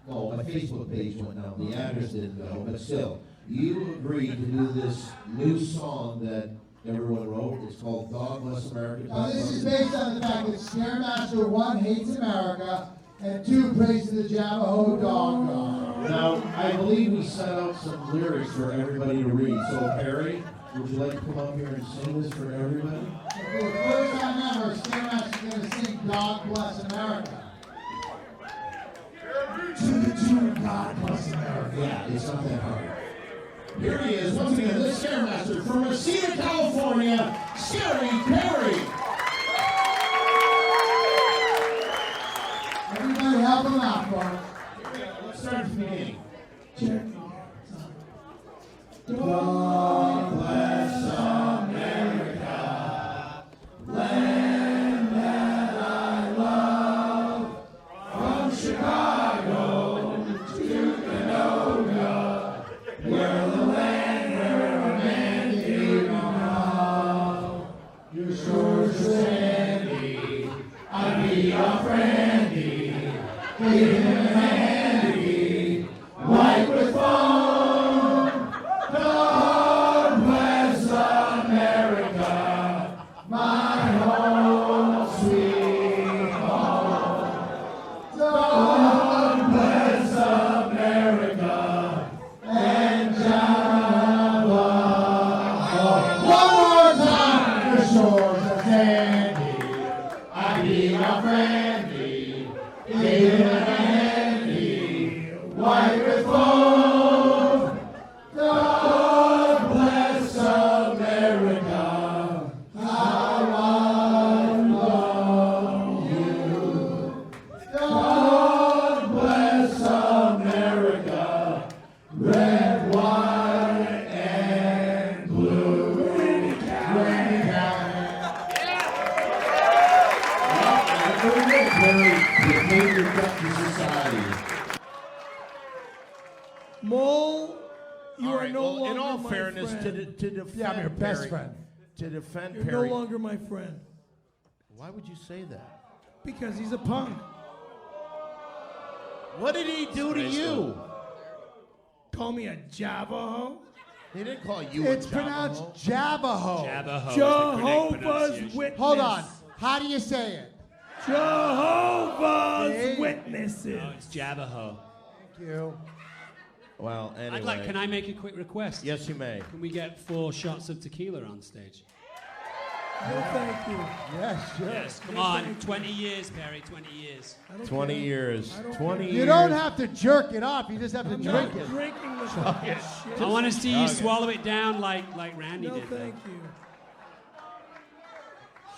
No, my Facebook page went down. The address didn't go, but still, you agreed to do this new song that everyone wrote. It's called God Bless America. Now, this is based on the fact that Scaremaster, 1, hates America, and 2, prays to the Javaho dog god. Now, I believe we set out some lyrics for everybody to read. So, Perry, would you like to come up here and sing this for everybody? For the first time ever, Scaremaster is going to sing God Bless America. To the tune God Bless America. Yeah, it's not that hard. Here he is, once again, the Scaremaster from Reseda, California, Scary Perry. Everybody help him out, folks. Let's start from the beginning. God bless America, land that I love, from Chicago to Canoga, we're the land where a man came from. Your shores are sandy, I'd be a friendy, give him a handy, white with foam. God bless America, my home, sweet home. God bless America and Java. One more time. Your shores are sandy, I be a friendly, give him a handy, white with foam. God bless America, how I love you. God bless America, red, white, and blue. Mole, you All are right, no well, longer in all my fairness, friend. to defend Yeah, I'm your best Perry, friend. To defend You're Perry. no longer my friend. Why would you say that? Because he's a punk. What did he do to you? Call me a Javaho? He didn't call you It's a pronounced Javaho. Javaho. Jehovah's Witness. Hold on. How do you say it? Jehovah's See? Witnesses. Oh, it's Javaho. Thank you. Well, anyway. Can I make a quick request? Yes, you may. Can we get 4 shots of tequila on stage? No, thank you. Yes, sure. Yes, come on. 20 years, Perry, 20 years. 20 years. 20 years. You don't have to jerk it off. You just have to drink it. Drinking the fucking shit. I want to see you swallow it down like Randy No, did. thank you.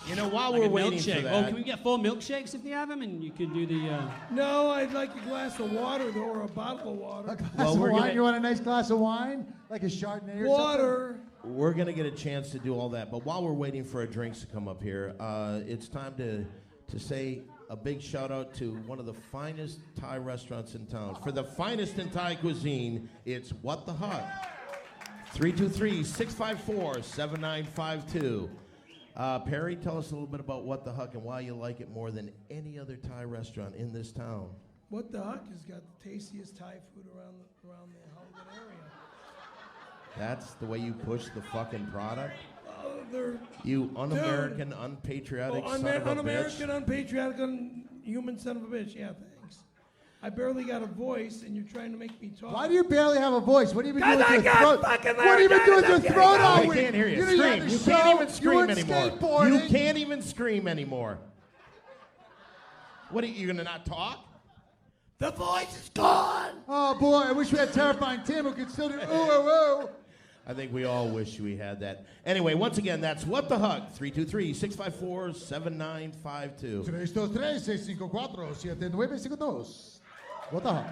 You know, while Like we're a waiting milkshake. for that. Oh, can we get 4 milkshakes if they have them? And you can do the... No, I'd like a glass of water, though, or a bottle of water. Glass of wine? You want a nice glass of wine? Like a Chardonnay or Water. We're going to get a chance to do all that. But while we're waiting for our drinks to come up here, it's time to say a big shout out to one of the finest Thai restaurants in town. For the finest in Thai cuisine, it's What the Hut. 323-654-7952. Perry, tell us a little bit about What the Huck and why you like it more than any other Thai restaurant in this town. What the Huck has got the tastiest Thai food around the Hollywood area. That's the way you push the fucking product? They're You un-American, unpatriotic son of a bitch. Un-American, unpatriotic, unhuman son of a bitch. Yeah, thanks. I barely got a voice, and you're trying to make me talk. Why do you barely have a voice? What have you been doing with your got throat? fucking What have you been doing with your throat all I week? can't hear you. know, Scream. had the You show, can't even scream went anymore. skateboarding. You can't even scream anymore. What are you going to not talk? The voice is gone. Oh, boy. I wish we had Terrifying Tim who could still do ooh, ooh, ooh. I think we all wish we had that. Anyway, once again, that's What the Huck, 323-654-7952. 323-654-7952. What the Huck?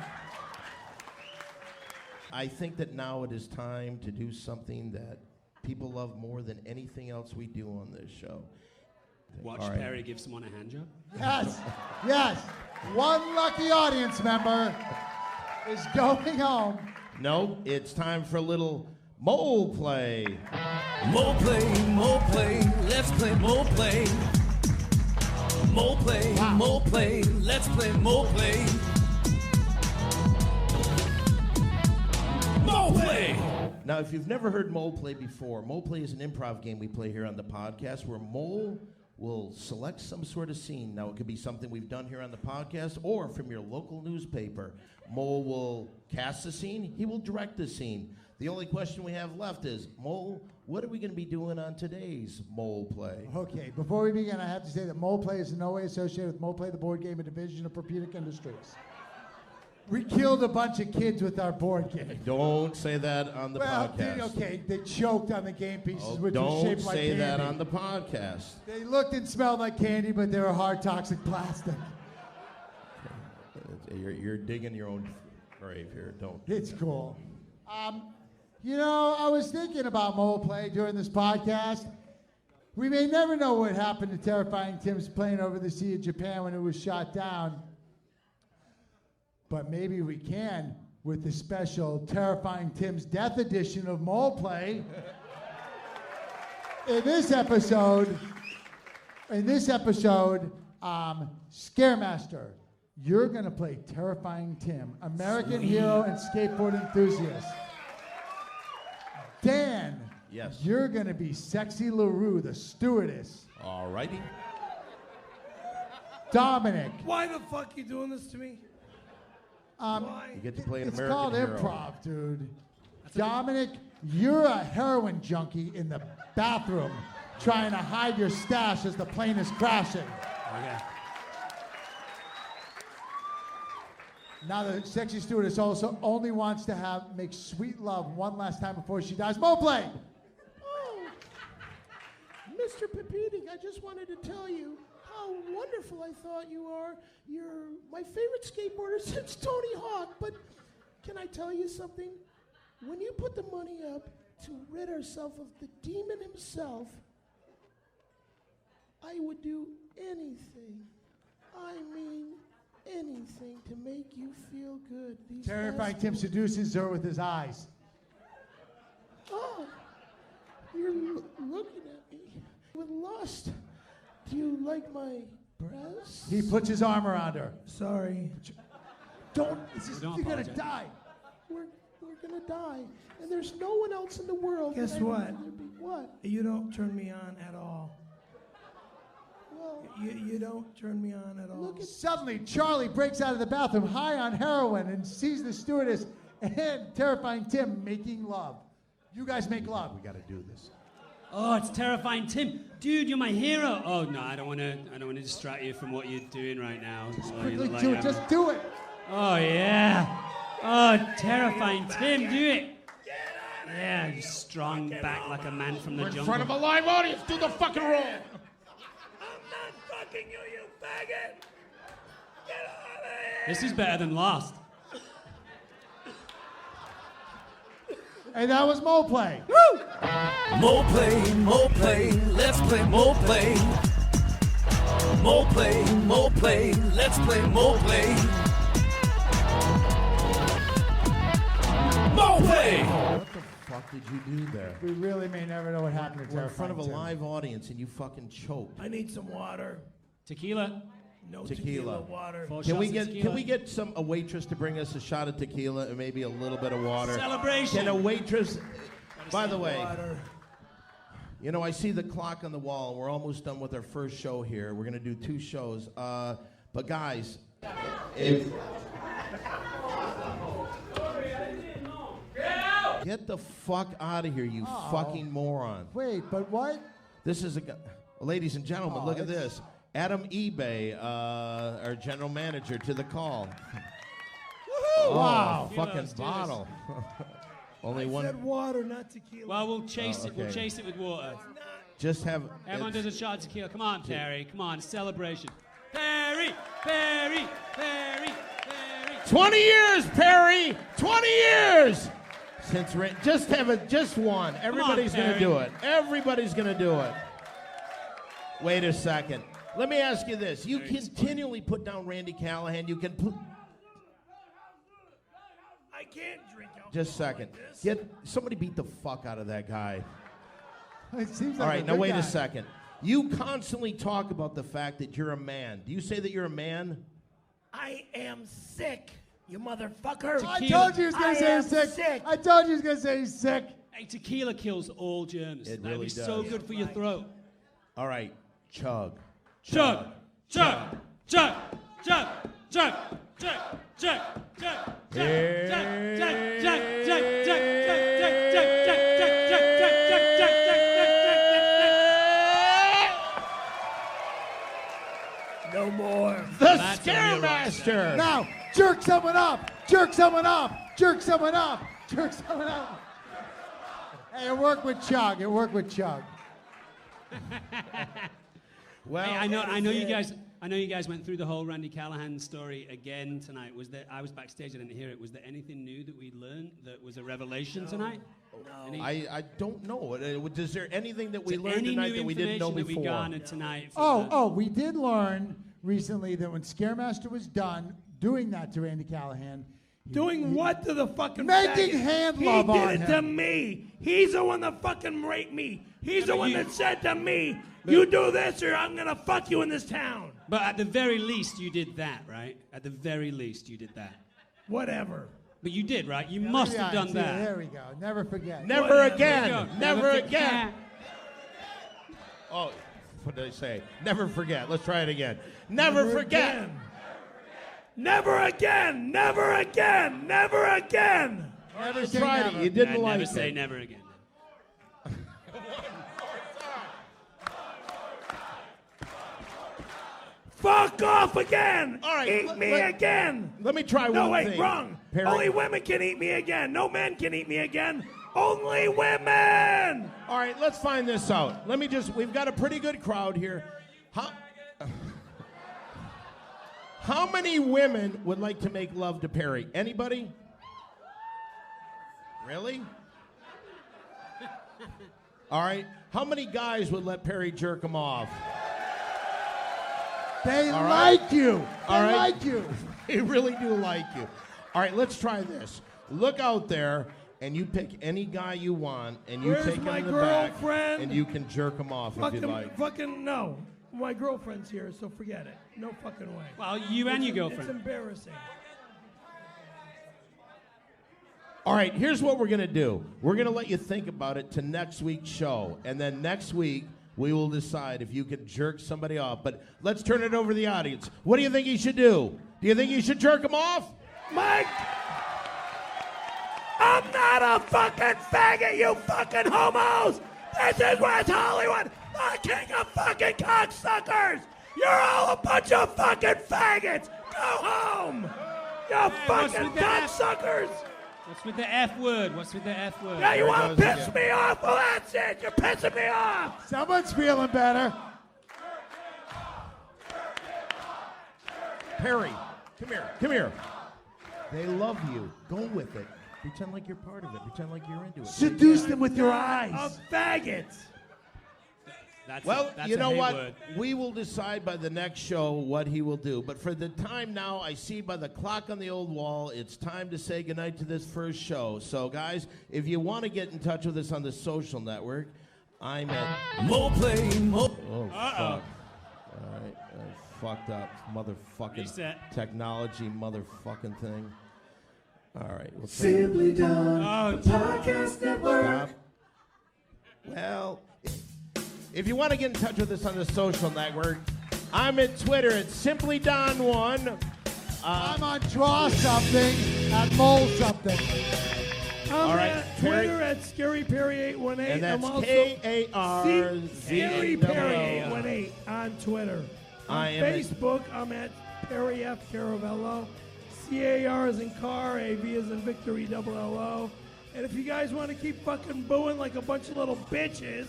I think that now it is time to do something that people love more than anything else we do on this show. Watch All right. Perry give someone a hand job. Yes, yes. One lucky audience member is going home. No, it's time for a little mole play. Mole play, let's play mole play. Mole play, let's play mole play. Mole play! Now, if you've never heard Mole Play before, Mole Play is an improv game we play here on the podcast where Mole will select some sort of scene. Now, it could be something we've done here on the podcast or from your local newspaper. Mole will cast the scene. He will direct the scene. The only question we have left is, Mole, what are we going to be doing on today's Mole Play? Okay, before we begin, I have to say that Mole Play is in no way associated with Mole Play, the board game, a division of Perpedic Industries. We killed a bunch of kids with our board game. Don't say that on the podcast. They choked on the game pieces, which were Don't shaped like say candy. that on the podcast. They looked and smelled like candy, but they were hard, toxic plastic. You're digging your own grave here. Don't. It's cool. You know, I was thinking about Mole Play during this podcast. We may never know what happened to Terrifying Tim's plane over the sea of Japan when it was shot down. But maybe we can with the special Terrifying Tim's Death edition of Mole Play. In this episode, Scaremaster, you're going to play Terrifying Tim, American hero and skateboard enthusiast. Dan, yes, you're going to be Sexy LaRue, the stewardess. All righty. Dominic. Why the fuck you doing this to me? You get to play an It's American called hero. improv, dude. Dominic, you're a heroin junkie in the bathroom trying to hide your stash as the plane is crashing. Okay. Now the sexy stewardess also only wants to make sweet love one last time before she dies. Mole Play! Oh, Mr. Perpedic, I just wanted to tell you how wonderful I thought you are. You're my favorite skateboarder since Tony Hawk. But can I tell you something? When you put the money up to rid ourselves of the demon himself, I would do anything. I mean anything to make you feel good. These Terrifying last Tim seduces her with his eyes. Oh, you're looking at me with lust. Do you like my breasts? He puts his arm around her. Sorry. Don't Don't you're gonna apologize. die. We're gonna die, and there's no one else in the world. Guess that I'd what? rather be. What? You don't turn me on at all. Well, You don't turn me on at all. Suddenly, Charlie breaks out of the bathroom high on heroin and sees the stewardess and Terrifying Tim making love. You guys make love. We got to do this. Oh, it's Terrifying Tim. Dude, you're my hero. Oh no, I don't want to distract you from what you're doing right now. Quickly do it. Just do it. Oh yeah. Oh, Terrifying Tim, do it. Yeah, you're strong back like a man from the We're in jungle. front of a live audience. Do the fucking roll. I'm not fucking you, you faggot. Get out of here. This is better than last. Hey, that was Mo Play. Woo! Mo play, let's play Mo play. Mo play, let's play Mo play. Mo play! What the fuck did you do there? We really may never know what happened to We're in front of a Terrifying live audience and you fucking choked. I need some water. Tequila. No tequila water. Can we get a waitress to bring us a shot of tequila and maybe a little bit of water? Celebration. Can a waitress? By the way, water. you know I see the clock on the wall. And we're almost done with our first show here. We're gonna do 2 shows. But guys, get the fuck out of here, you fucking moron. Wait, but what? This is ladies and gentlemen, look at this. Adam eBay, our general manager, to the call. Woohoo! Wow. Fucking bottle. Only one. Said water, not tequila. Well, we'll chase it. okay. We'll chase it with water. Just have. Everyone does a shot of tequila. Come on, Perry. Come on, celebration. Perry, Perry, Perry, Perry. 20 years, Perry. 20 years. Since just one. Everybody's gonna Perry. do it. Everybody's gonna do it. Wait a second. Let me ask you this. You continually put down Randy Callahan. You can put. I can't drink alcohol. Just a second. Like this. Get somebody beat the fuck out of that guy. It seems like All right, a now good wait guy. a second. You constantly talk about the fact that you're a man. Do you say that you're a man? I am sick, you motherfucker. I told you he was going to say he's sick. I told you he was going to say he's sick. Hey, tequila kills all germs. It That'd really be so does. good for your throat. All right, chug. Chug, chug, chug, chug, chug, chug, chug, chug. No more. The Scaremaster. Now, jerk someone up. Jerk someone up. Jerk someone up. Jerk someone up. Hey, it worked with Chug. It worked with Chug. Well, Hey, I know you guys. I know you guys went through the whole Randy Callahan story again tonight. I was backstage. I didn't hear it. Was there anything new that we learned that was a revelation tonight? No. I don't know. Is there anything that we learned any tonight new that we didn't know information that before? we garnered tonight? from the- We did learn recently that when Scaremaster was done doing that to Randy Callahan, Doing what to the fucking Making faggot? hand He love did on it him. to me. He's the one that fucking raped me. He's the one you- that said to me, you do this or I'm gonna fuck you in this town. But at the very least, you did that, right? At the very least, you did that. Whatever. But you did, right? You must have done that. There we go. Never forget. Never Whatever. again. Never Never again. Oh, what did I say? Never forget. Let's try it again. Never forget. Again. Never again. Never again. Never again. Never say Tried never. it. You didn't like Never it. say never again. Fuck off again. All right, Eat me again. Let me try No, one wait, thing. wrong. Perry. Only women can eat me again. No men can eat me again. Only women. All right, let's find this out. We've got a pretty good crowd here. How many women would like to make love to Perry? Anybody? Really? All right. How many guys would let Perry jerk them off? They All right. like you. They All right. like you. They really do like you. All right, let's try this. Look out there, and you pick any guy you want, and you Where's take him my in the back, girlfriend? and you can jerk him off if you like. Fucking no. My girlfriend's here, so forget it. No fucking way. Well, you and your girlfriend. It's embarrassing. All right, here's what we're going to do. We're going to let you think about it to next week's show, and then next week we will decide if you can jerk somebody off. But let's turn it over to the audience. What do you think you should do? Do you think you should jerk him off? Mike! I'm not a fucking faggot, you fucking homos! This is West Hollywood, the king of fucking cocksuckers. You're all a bunch of fucking faggots. Go home. You fucking cocksuckers. What's with the F word? What's with the F word? Yeah, you want to piss me off? Well, that's it. You're pissing me off. Someone's feeling better. Perry, come here. Come here. They love you. Go with it. Pretend like you're part of it. Pretend like you're into it. Seduce them with your eyes. Of faggots. You know what? We will decide by the next show what he will do. But for the time now, I see by the clock on the old wall, it's time to say goodnight to this first show. So, guys, if you want to get in touch with us on the social network, I'm at... More play, more... Oh, fuck. All right. Fucked up. Motherfucking Reset. technology motherfucking thing. All right. We'll Simply Done, the podcast network. Stop. Well... If you want to get in touch with us on the social network, I'm at Twitter at SimplyDon1. I'm on Draw Something at Mole Something. I'm at Twitter at ScaryPerry818. And that's I'm also K-A-R-Z-A-O-O. ScaryPerry818 on Twitter. On Facebook, I'm at Perry F. Caravello. C-A-R as in car, A-V as in victory, double L-O. And if you guys want to keep fucking booing like a bunch of little bitches,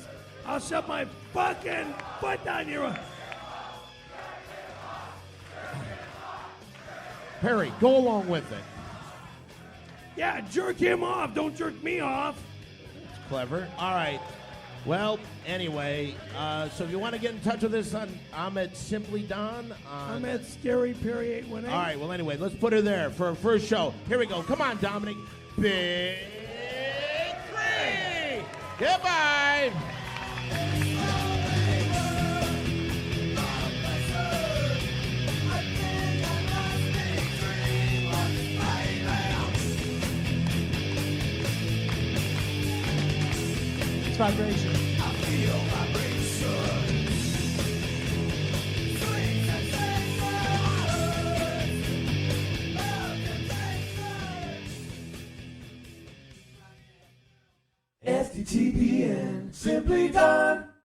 I'll shove my fucking foot down your... Perry, go along with it. Yeah, jerk him off. Don't jerk me off. It's clever. All right. Well, anyway, so if you want to get in touch with us, I'm at Simply Don. I'm at ScaryPerry818. All right, well, anyway, let's put her there for our first show. Here we go. Come on, Dominic. Big 3. Goodbye. Vibration.